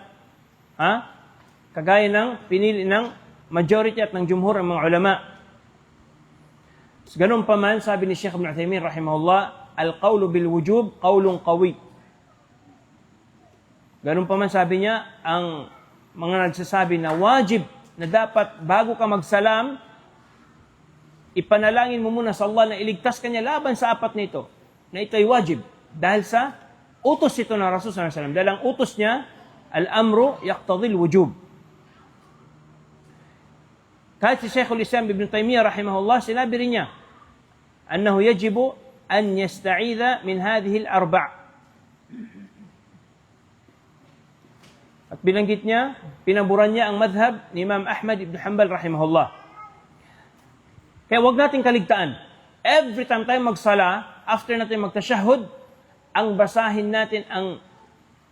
Kagaya ng pinili ng majority at ng jumhur ng mga ulama. Ganun pa man, sabi ni Sheikh Ibn Uthaymeen rahimahullah, al-qawlu bil-wujub, qawlun qawi. Ganun pa man sabi niya, ang mga nagsasabi na wajib, na dapat bago ka magsalam, ipanalangin mo muna sa Allah na iligtas ka niya laban sa apat nito, na ito ay wajib. Dahil sa utos ito ng Rasul sallallahu alaihi wasallam. Dahil ang utos niya, al-amru yaqtadil wujub. Kahit si Sheikhul Islam Ibn Taymiyyah rahimahullah, sinabi rin niya, annahu yajibu an yasta'idha min hadhihi al-arba'. At binanggit niya, pinaburan niya ang madhab ni Imam Ahmad ibn Hanbal rahimahullah. Kaya huwag nating kaligtaan. Every time tayo magsala, after natin magtashahud, ang basahin natin ang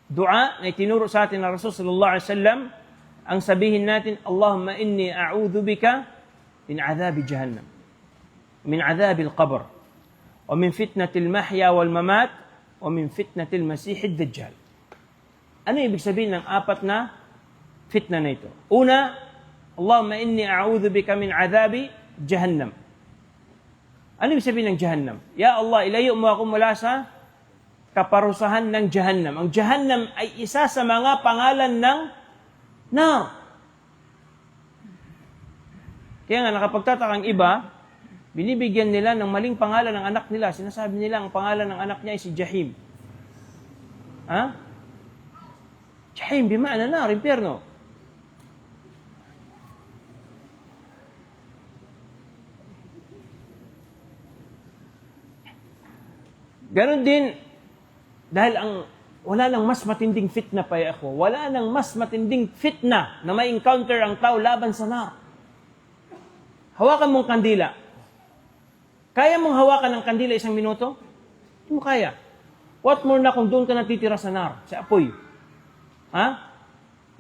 dua na itinuro sa atin ng Rasul sallallahu alaihi wasallam, ang sabihin natin, Allahumma inni a'udhu bika min adhabi jahannam, min adhabi al-qabr, wa min fitnati al-mahya wal-mamat, wa min fitnati al-masih ad-dajjal. Ano ibig sabihin ng apat na fitna na ito? Una, Allahumma inni a'udhu bika min adhabi jahannam. Ano ibig sabihin ng jahannam? Ya Allah, ilayo mo ako mula sa kaparusahan ng jahannam. Ang jahannam ay isa sa mga pangalan ng nar. Kaya nga nakapagtataka ang iba, binibigyan nila ng maling pangalan ng anak nila. Sinasabi nila ang pangalan ng anak niya ay si Jahim. Jahim, bima'ana nar, impyerno. Ganon din, dahil wala nang mas matinding fitna pa ako. Wala nang mas matinding fitna na may encounter ang tao laban sa nar. Hawakan mong kandila. Kaya mong hawakan ang kandila 1 minuto? Hindi mo kaya. What more na kung doon ka natitira sa nar, sa apoy?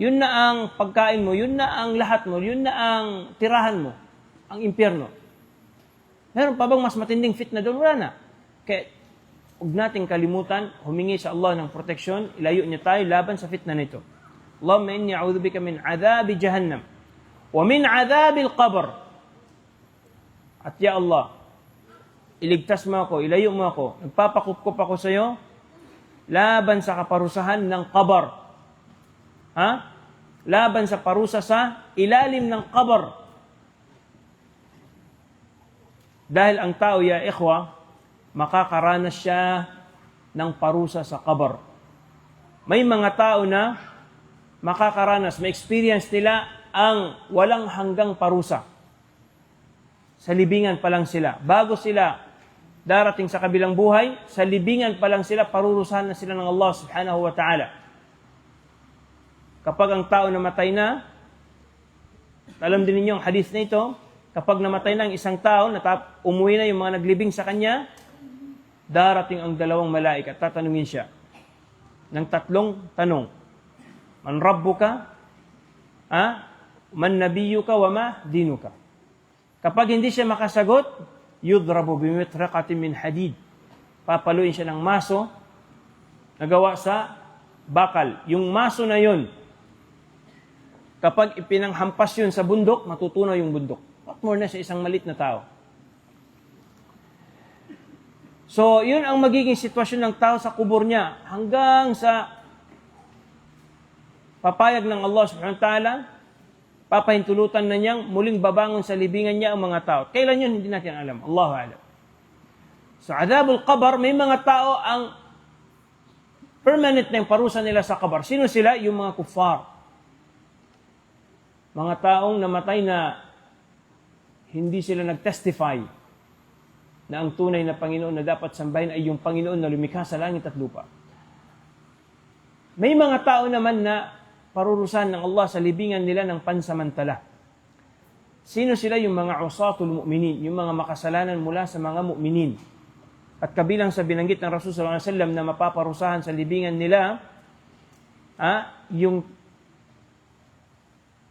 Yun na ang pagkain mo, yun na ang lahat mo, yun na ang tirahan mo, ang impyerno. Meron pa bang mas matinding fitna doon? Wala na. Kaya, huwag nating kalimutan, humingi sa Allah ng proteksyon, ilayo niya tayo laban sa fitna nito. Allahumma inni a'udhu bika min adhabi jahannam, wa min adhabi al-qabr. At ya Allah, iligtas mo ako, ilayo mo ako, nagpapakup-kup ako sa iyo, laban sa kaparusahan ng qabr. Laban sa parusa sa ilalim ng qabr. Dahil ang tao, ya ikhwa, makakaranas siya ng parusa sa qabr. May mga tao na makakaranas, may experience nila ang walang hanggang parusa. Sa libingan pa lang sila. Bago sila darating sa kabilang buhay, sa libingan pa lang sila, parurusahan na sila ng Allah subhanahu wa ta'ala. Kapag ang tao namatay na, alam din ninyo ang hadith na ito, kapag namatay na ang isang tao, umuwi na yung mga naglibing sa kanya, darating ang 2 malaikat, tatanungin siya ng 3 tanong. Man rabbuka? Man nabiyuka wa ma dinuka? Kapag hindi siya makasagot, yudrabu bimitraqatin min hadid. Papaluin siya ng maso na gawa sa bakal. Yung maso na yun, kapag ipinanghampas yun sa bundok, matutunaw yung bundok. What more na sa isang malit na tao? So, yun ang magiging sitwasyon ng tao sa kubur niya hanggang sa papayag ng Allah subhanahu wa ta'ala, papahintulutan na niyang muling babangon sa libingan niya ang mga tao. Kailan yun? Hindi natin alam. Allahu a'lam. Sa adhabul qabr, may mga tao ang permanent na yung parusa nila sa kabar. Sino sila? Yung mga kuffar. Mga taong namatay na hindi sila nag-testify na ang tunay na Panginoon na dapat sambahin ay yung Panginoon na lumikha sa langit at lupa. May mga tao naman na parurusahan ng Allah sa libingan nila ng pansamantala. Sino sila? Yung mga usatul mu'minin, yung mga makasalanan mula sa mga mu'minin. At kabilang sa binanggit ng Rasul sallallahu alaihi wasallam na mapaparusahan sa libingan nila, yung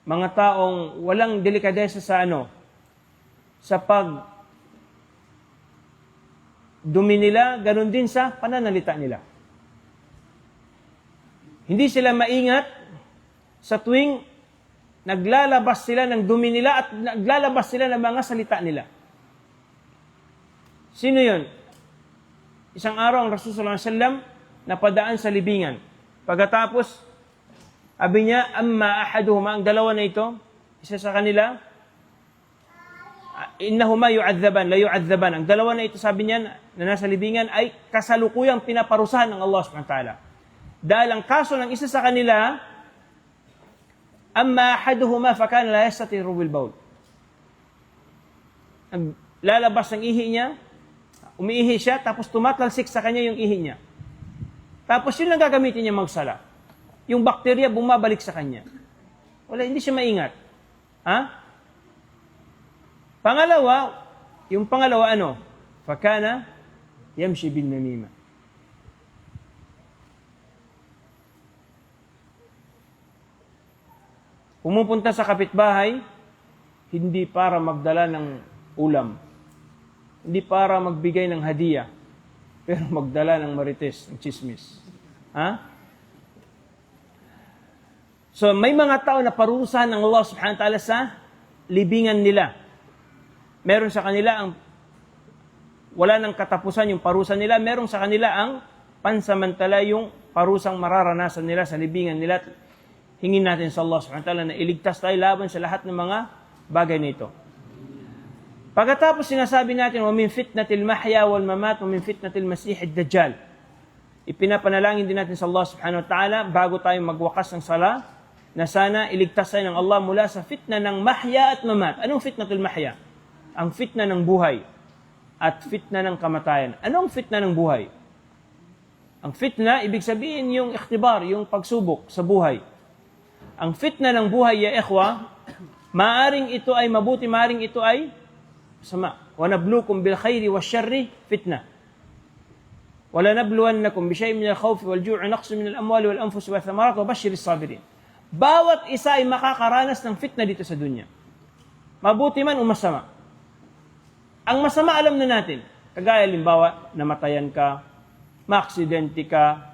mga taong walang delikadesa sa sa pag dumi nila, ganun din sa pananalita nila. Hindi sila maingat sa tuwing naglalabas sila ng dumi nila at naglalabas sila ng mga salita nila. Sino yun? Isang araw ang Rasul sallallahu alaihi wasallam napadaan sa libingan. Pagkatapos, sabi niya, amma ahaduhuma, ang dalawa na ito, isa sa kanila, innahuma yu'adzaban, la yu'adzaban. Ang dalawa na ito, sabi niya, na nasa libingan, ay kasalukuyang pinaparusahan ng Allah subhanahu wa ta'ala. Dahil ang kaso ng isa sa kanila, amma ahaduhuma fakana la yastatiru bil bawl. Lalabas ng ihi niya, umiihi siya, tapos tumatalsik sa kanya yung ihi niya. Tapos yun lang gagamitin niya magsala. Yung bakterya bumabalik sa kanya. Wala, hindi siya maingat. Pangalawa, yung pangalawa fakana yamshi bin namima. Pumupunta sa kapitbahay, hindi para magdala ng ulam. Hindi para magbigay ng hadiah, pero magdala ng marites, ng chismis. So, may mga tao na parusahan ng Allah subhanahu wa ta'ala sa libingan nila. Meron sa kanila ang wala nang katapusan yung parusa nila. Meron sa kanila ang pansamantala yung parusang mararanasan nila sa libingan nila. Hingin natin sa Allah subhanahu wa ta'ala na iligtas tayo laban sa lahat ng mga bagay na ito. Pagkatapos sinasabi natin, wa min fitnatil mahya wal mamat, wa min fitnatil masih ad-dajjal. Ipinapanalangin din natin sa Allah subhanahu wa ta'ala bago tayo magwakas ng sala, na sana iligtas tayo ng Allah mula sa fitna ng mahya at mamat. Anong fitnatul mahya? Ang fitna ng buhay at fitna ng kamatayan. Anong fitna ng buhay? Ang fitna, ibig sabihin yung ikhtibar, yung pagsubok sa buhay. Ang fitna ng buhay, ya ikhwa, maaring ito ay mabuti, maaring ito ay sama. Wa nabluukum bil khairi wasyarri fitna. Wa lanabluwannakum bi shay'in min al-khawfi wal-ju'i naqsin min al-amwali wal-anfusi wath-thamarat wa bashshiris sabirin. Bawat isa ay makakaranas ng fitna dito sa dunya. Mabuti man o masama. Ang masama alam na natin. Kagaya limbawa, namatayan ka, maaksidente ka,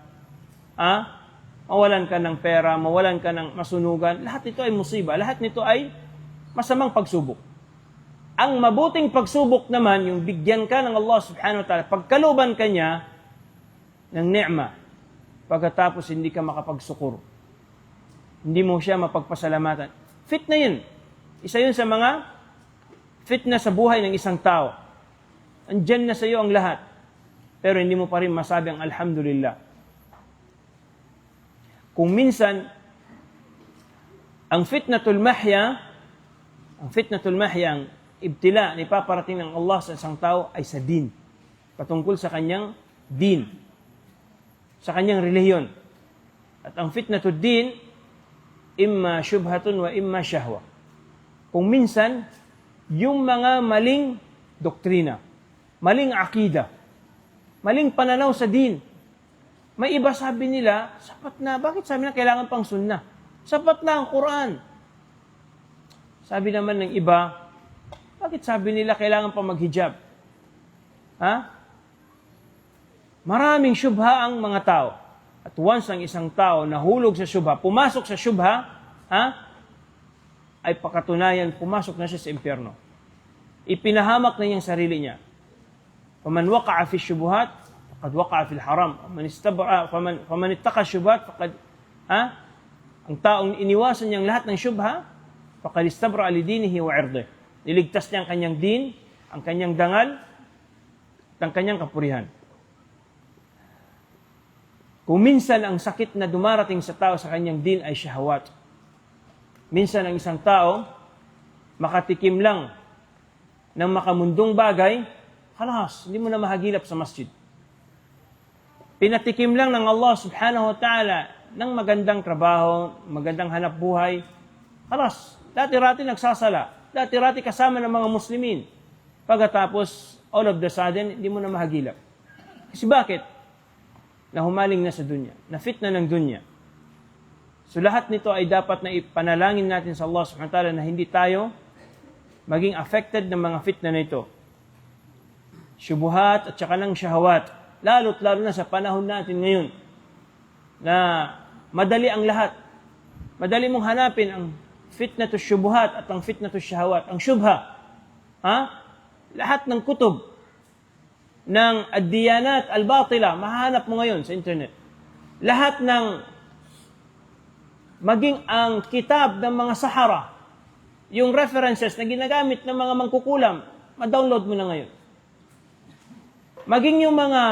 mawalan ka ng pera, mawalan ka ng masunugan. Lahat ito ay musiba. Lahat nito ay masamang pagsubok. Ang mabuting pagsubok naman, yung bigyan ka ng Allah subhanahu wa ta'ala, pagkaluban ka niya ng ni'ma, pagkatapos hindi ka makapagsukur. Hindi mo siya mapagpasalamatan. Fitna yun. Isa yun sa mga fitna sa buhay ng isang tao. Andyan na sa iyo ang lahat. Pero hindi mo pa rin masabi ang alhamdulillah. Kung minsan, ang fitnatul mahya, ang ibtila na ipaparating ng Allah sa isang tao ay sa din. Patungkol sa kanyang din. Sa kanyang relihiyon. At ang fitnatul din, imma syubhatun wa imma syahwa. Kung minsan, yung mga maling doktrina, maling akida, maling pananaw sa din. May iba sabi nila, sapat na. Bakit sabi na kailangan pang sunnah? Sapat na ang Quran. Sabi naman ng iba, bakit sabi nila kailangan pang maghijab? Maraming syubha ang mga tao. At once ang isang tao nahulog sa syubha, pumasok sa syubha, ay pakatunayan, pumasok na siya sa impyerno. Ipinahamak na niya ang sarili niya. Faman waqa'a fi syubuhat, faqad waqa'a fil haram. Faman ittaqa syubuhat, faqad, ang taong iniwasan niyang lahat ng syubha, faqad istabra'a li dinihi wa 'irdihi. Niligtas niya ang kanyang din, ang kanyang dangal, at ang kanyang kapurihan. Kung minsan ang sakit na dumarating sa tao sa kanyang din ay syahwat. Minsan ang isang tao, makatikim lang ng makamundong bagay, halas, hindi mo na mahagilap sa masjid. Pinatikim lang ng Allah subhanahu wa ta'ala ng magandang trabaho, magandang hanap buhay, halas, dati-rati nagsasala, dati-rati kasama ng mga muslimin. Pagkatapos, all of the sudden, hindi mo na mahagilap. Kasi bakit? Nahumaling na sa dunya, na fitna ng dunya. So lahat nito ay dapat na ipanalangin natin sa Allah subhanahu wa ta'ala na hindi tayo maging affected ng mga fitna na ito. Syubuhat at saka ng syahawat. Lalo na sa panahon natin ngayon na madali ang lahat. Madali mong hanapin ang fitna to syubuhat at ang fitna to syahawat. Ang syubha. Lahat ng kutob ng ad-diyanat al-batila, mahanap mo ngayon sa internet. Lahat ng maging ang kitab ng mga sahara, yung references na ginagamit ng mga mangkukulam, ma-download mo na ngayon. Maging yung mga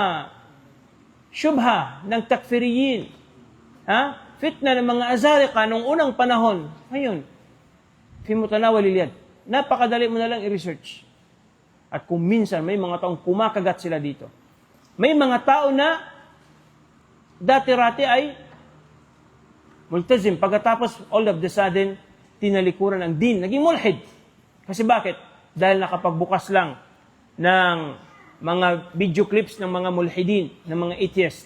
syubha ng takfiriyin, fitna ng mga azarika nung unang panahon, ngayon, fi mutanawalil yad. Napakadali mo na lang i-research. At kung minsan may mga taong kumakagat sila dito. May mga tao na dati-rati ay multazim. Pagkatapos, all of the sudden, tinalikuran ang din. Naging mulhid. Kasi bakit? Dahil nakapagbukas lang ng mga video clips ng mga mulhidin, ng mga atheists,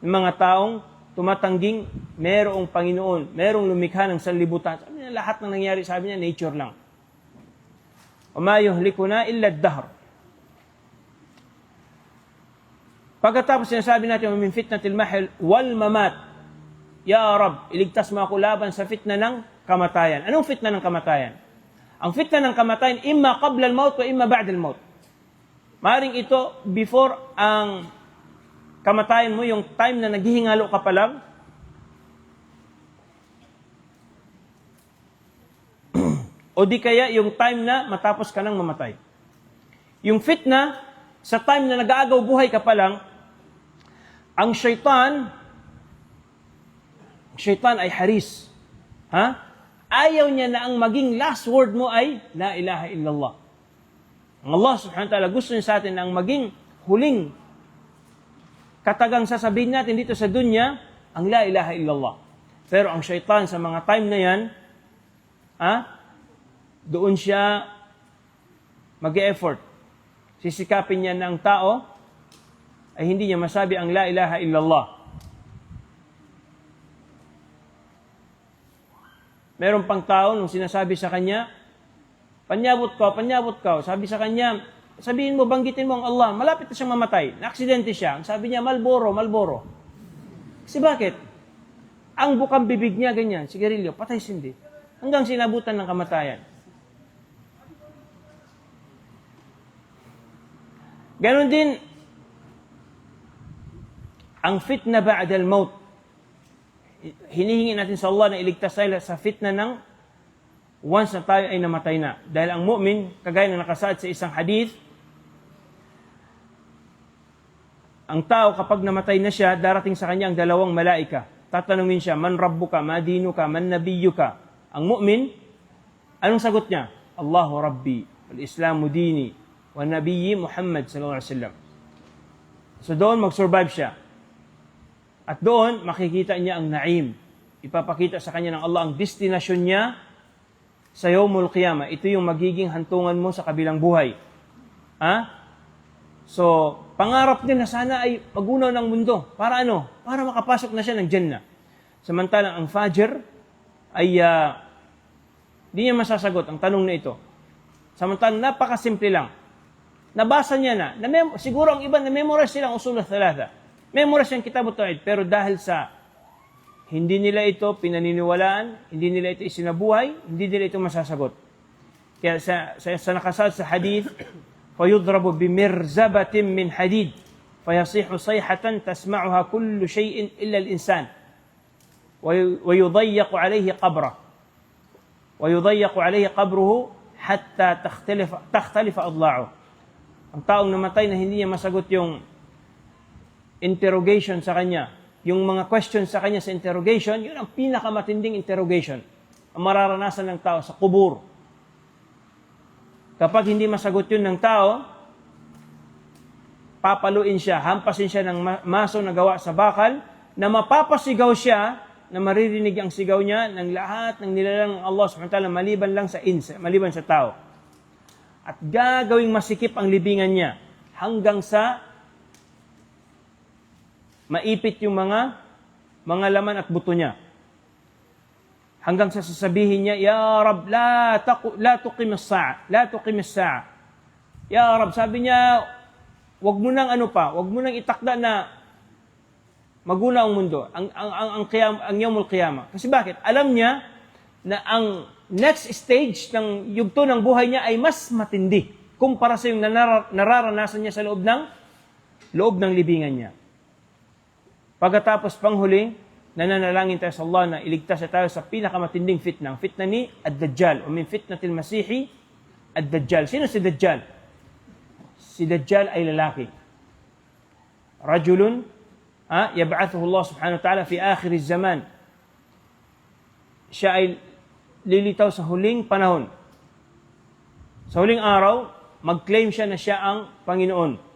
ng mga taong tumatangging merong Panginoon, merong lumikha ng sanlibutan. Sabi niya, lahat ng nangyari, sabi niya, nature lang. وَمَا يُهْلِكُنَا إِلَّا الدَّهْرُ. Pagkatapos sinasabi natin, وَمِنْ فِتْنَةِ الْمَحْيِ وَالْمَمَاتِ. Ya Rab, iligtas mo ako laban sa fitna ng kamatayan. Anong fitna ng kamatayan? Ang fitna ng kamatayan, imma qabla al-maut wa imma ba'da al-maut. Maring ito, before ang kamatayan mo, yung time na naghihingalo ka pa lang, o di kaya yung time na matapos ka nang mamatay. Yung fitna, sa time na nag-aagaw buhay ka pa lang, ang syaitan ay haris. Ayaw niya na ang maging last word mo ay, La ilaha illallah. Ang Allah subhanahu wa ta'ala gusto niya sa atin na ang maging huling katagang sasabihin natin dito sa dunya, ang La ilaha illallah. Pero ang syaitan sa mga time na yan, doon siya mag-e-effort. Sisikapin niya na ang tao ay hindi niya masabi ang La ilaha illallah. Meron pang tao nung sinasabi sa kanya, panyabot ka. Sabi sa kanya, sabihin mo, banggitin mo ang Allah. Malapit na siyang mamatay. Na-aksidente siya. Sabi niya, Malboro. Kasi bakit? Ang bukang bibig niya, ganyan, sigarilyo, patay sindi. Hanggang sinabutan ng kamatayan. Ganon din, ang fitna ba'da al-maut. Hinihingi natin sa Allah na iligtas tayo sa fitna ng once na tayo ay namatay na. Dahil ang mu'min, kagaya na nakasaad sa isang hadith, ang tao kapag namatay na siya, darating sa kanya ang dalawang malaika. Tatanungin siya, man rabbuka, ma dinuka, man nabiyuka. Ang mu'min, anong sagot niya? Allahu Rabbi, al-Islamu dini, wa nabiyyi Muhammad sallallahu alaihi wasallam. So doon mag-survive siya. At doon makikita niya ang naim. Ipapakita sa kanya ng Allah ang destinasyon niya sa Yawmul Qiyamah. Ito yung magiging hantungan mo sa kabilang buhay. So, pangarap din na sana ay magunaw ng mundo. Para ano? Para makapasok na siya ng Jannah. Samantalang ang Fajr ay di niya masasagot ang tanong na ito. Samantalang napakasimple lang. Nabasa niya na. Siguro ang iba na-memorize silang usul al-thalatha. Memorize yung kitab at-tauhid. Pero dahil sa hindi nila ito pinaniniwalaan, hindi nila ito isinabuhay, hindi nila ito masasagot. Kaya sa nakasad sa hadith, فَيُضْرَبُ بِمِرْزَبَةٍ مِّنْ حَدِيدٍ فَيَصِيحُ صَيْحَةً تَسْمَعُهَا كُلُّ شَيْءٍ إِلَّا الْإِنسَانِ وَيُضَيَّقُ عَلَيْهِ قَبْرُهُ حَتَّى تَخْتَلِفَ أَضْلَاعُهُ. Ang taong namatay na hindi niya masagot yung interrogation sa kanya, yung mga questions sa kanya sa interrogation, yun ang pinakamatinding interrogation ang mararanasan ng tao sa kubur. Kapag hindi masagot yun ng tao, papaluin siya, hampasin siya ng maso na gawa sa bakal, na mapapasigaw siya, na maririnig ang sigaw niya ng lahat ng nilalang ng Allah subhanahu wa ta'ala maliban sa tao. At gagawing masikip ang libingan niya hanggang sa maipit yung mga laman at buto niya. Hanggang sa sasabihin niya, Ya Rab, la tuqim as-sa'a, la tuqim as-sa'a. Ya Rab, sabi niya, wag mo nang wag mo nang itakda na maguna ang mundo, ang yawmul qiyamah. Kasi bakit? Alam niya na ang next stage ng yugto ng buhay niya ay mas matindi kumpara sa yung nararanasan niya sa loob ng libingan niya. Pagkatapos panghuli, nananalangin tayo sa Allah na iligtas tayo sa pinakamatinding fitna. Ang fitna ni Ad-Dajjal, o min fitnatil Masihi Ad-Dajjal. Sino si Dajjal? Si Dajjal ay lalaki. Rajulun, yab'athuhu Allah subhanahu wa ta'ala fi akhir zaman. Siya ay lilitaw sa huling panahon. Sa huling araw, mag-claim siya na siya ang Panginoon.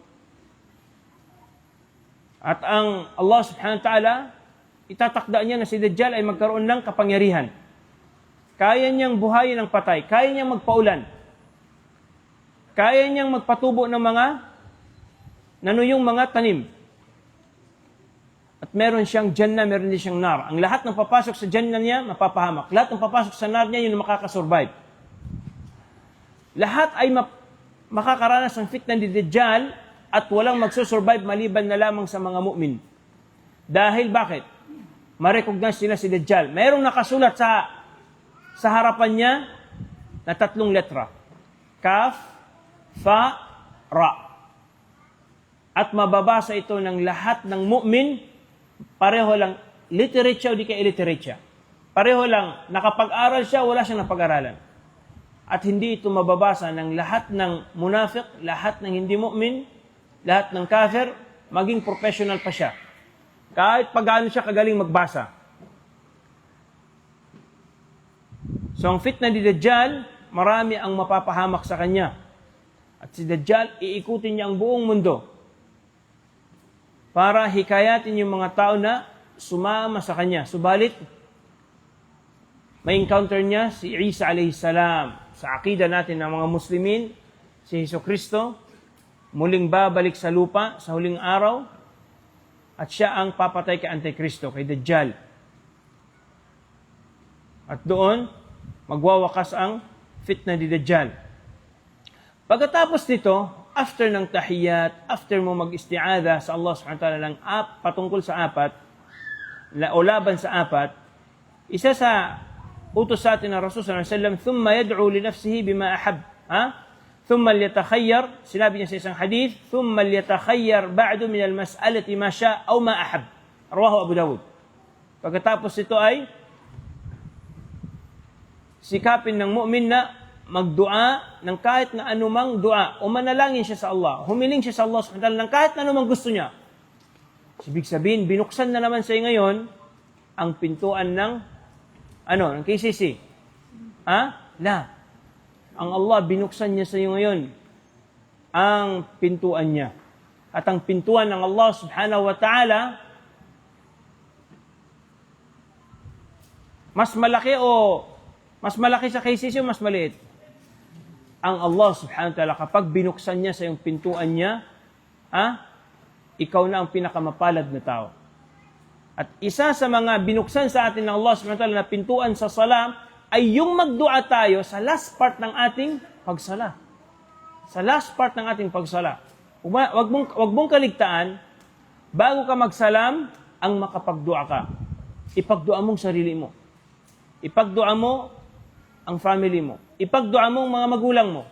At ang Allah subhanahu wa ta'ala, itatakda niya na si Dajjal ay magkaroon ng kapangyarihan. Kaya niyang buhayin ang patay. Kaya niyang magpaulan. Kaya niyang magpatubo ng nanuyong mga tanim. At meron siyang Jannah, meron din siyang nar. Ang lahat ng papasok sa Jannah niya, mapapahamak. Lahat ng papasok sa nar niya, yun makakasurvive. Lahat ay makakaranas ng fitna ni Dajjal at walang magsusurvive maliban na lamang sa mga mu'min. Dahil bakit? Ma-recognize nila si Dajjal. Mayroong nakasulat sa harapan niya na 3 letra. Kaf, Fa, Ra. At mababasa ito ng lahat ng mu'min, pareho lang literate siya o di ka illiterate siya. Pareho lang, nakapag-aral siya, wala siyang napag-aralan. At hindi ito mababasa ng lahat ng munafiq, lahat ng hindi mu'min, lahat ng kafir, maging professional pa siya. Kahit pag-ano siya kagaling magbasa. So ang fitna ni Dajjal, marami ang mapapahamak sa kanya. At si Dajjal, iikutin niya ang buong mundo para hikayatin yung mga tao na sumama sa kanya. Subalit, may encounter niya si Isa alayhi salam. Sa akida natin ng mga Muslimin, si Jesucristo, muling babalik sa lupa sa huling araw, at siya ang papatay kay Antikristo, kay Dajjal. At doon, magwawakas ang fitna ni Dajjal. Pagkatapos nito, after ng tahiyat, after mo mag-isti'adha sa Allah subhanahu wa ta'ala ng patungkol sa apat, o laban sa apat, isa sa utos sa atin ng Rasul sallallahu alaihi wasallam, thumma yad'u li nafsihi bima ahab. Thumma liyatakhayyar, sinabi niya sa isang hadith, thumma liyatakhayyar ba'du min al-mas'alati ma sha' aw ma ahab. Rawahu Abu Dawud. Pagkatapos ito ay sikapin ng mu'min na magdua ng kahit na anumang dua o manalangin siya sa Allah. Humiling siya sa Allah subhanahu wa ta'ala ng kahit na anumang gusto niya. Ibig sabihin, binuksan na naman sa ngayon ang pintuan ng KCC. La. Ang Allah, binuksan niya sa iyo ngayon ang pintuan niya. At ang pintuan ng Allah subhanahu wa ta'ala, mas malaki sa KCC o mas maliit? Ang Allah subhanahu wa ta'ala, kapag binuksan niya sa iyong pintuan niya, ikaw na ang pinakamapalad na tao. At isa sa mga binuksan sa atin ng Allah subhanahu wa ta'ala na pintuan sa salam, ay yung magdua tayo sa last part ng ating pagsala. Sa last part ng ating pagsala. Wag mong kaligtaan, bago ka magsalam, ang makapagdua ka. Ipagdua mong sarili mo. Ipagdua mo ang family mo. Ipagdua mo ang mga magulang mo.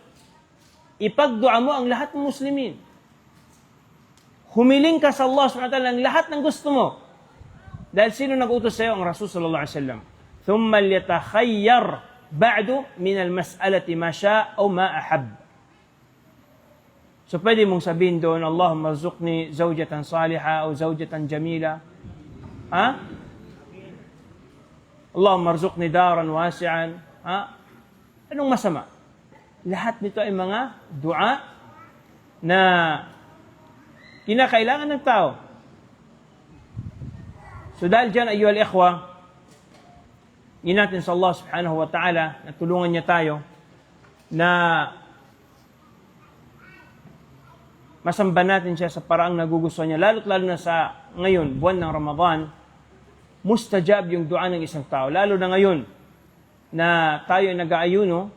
Ipagdua mo ang lahat ng Muslimin. Humiling ka sa Allah subhanahu wa ta'ala ng lahat ng gusto mo. Dahil sino nag-utos sa iyo? Ang Rasul sallallahu alaihi wasallam. ثم ليتخير بعد من المسألة ما شاء أو ما أحب. So pwede mong sabihin doon, Allahumma rzuqni zawjatan salihah o zawjatan jamila. Allahumma rzuqni daran wasi'an. Anong masama? Lahat nito ay mga dua na kinakailangan ng tao. So dahil dyan, ayyuhal ikhwa, natin sa Allah subhanahu wa ta'ala na tulungan niya tayo na masamba natin siya sa paraang nagugustuhan niya, lalo't lalo na sa ngayon, buwan ng Ramadan, mustajab yung dua ng isang tao. Lalo na ngayon na tayo ay nag-aayuno,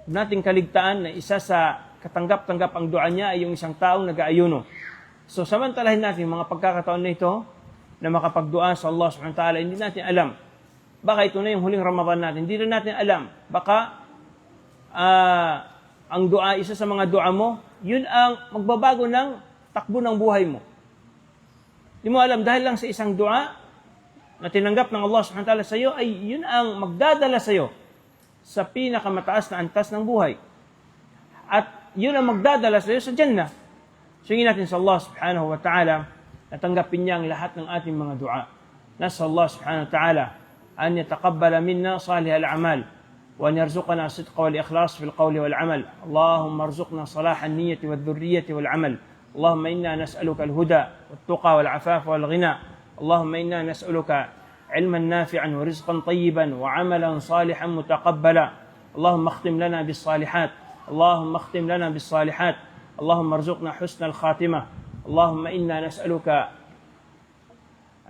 nating kaligtaan na isa sa katanggap-tanggap ang dua niya ay yung isang taong nag-aayuno. So samantalahin natin mga pagkakataon na ito na makapagdua sa Allah subhanahu wa ta'ala, hindi natin alam. Baka ito na yung huling Ramadan natin, hindi na natin alam. Baka ang dua, isa sa mga dua mo, yun ang magbabago ng takbo ng buhay mo. Hindi mo alam, dahil lang sa isang dua na tinanggap ng Allah subhanahu wa ta'ala sa iyo, ay yun ang magdadala sa iyo sa pinakamataas na antas ng buhay. At yun ang magdadala sa iyo sa Jannah. Singin natin sa Allah subhanahu wa ta'ala na tanggapin niya ang lahat ng ating mga dua. Nasa Allah subhanahu wa ta'ala an yataqabbala minna salih al-amal وأن يرزقنا الصدق والإخلاص في القول والعمل. اللهم ارزقنا صلاح النية والذرية والعمل. اللهم إنا نسألك الهدى والتقى والعفاف والغنى. اللهم إنا نسألك علما نافعا ورزقا طيبا وعملا صالحا متقبلا. اللهم اختم لنا بالصالحات. اللهم اختم لنا بالصالحات. اللهم ارزقنا حسن الخاتمة. اللهم إنا نسألك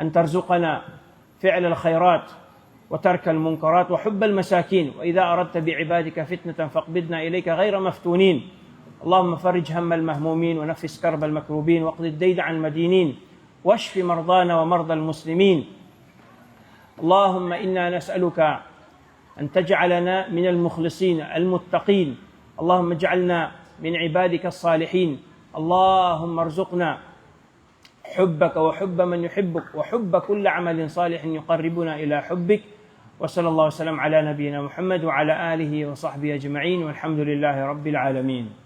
أن ترزقنا فعل الخيرات وترك المنكرات وحب المساكين، وإذا أردت بعبادك فتنة فاقبضنا إليك غير مفتونين. اللهم فرج هم المهمومين ونفس كرب المكروبين واقض الدين عن المدينين واشف مرضانا ومرضى المسلمين. اللهم إنا نسألك أن تجعلنا من المخلصين المتقين. اللهم اجعلنا من عبادك الصالحين. اللهم ارزقنا حبك وحب من يحبك وحب كل عمل صالح يقربنا إلى حبك. وصلى الله وسلم على نبينا محمد وعلى آله وصحبه أجمعين والحمد لله رب العالمين.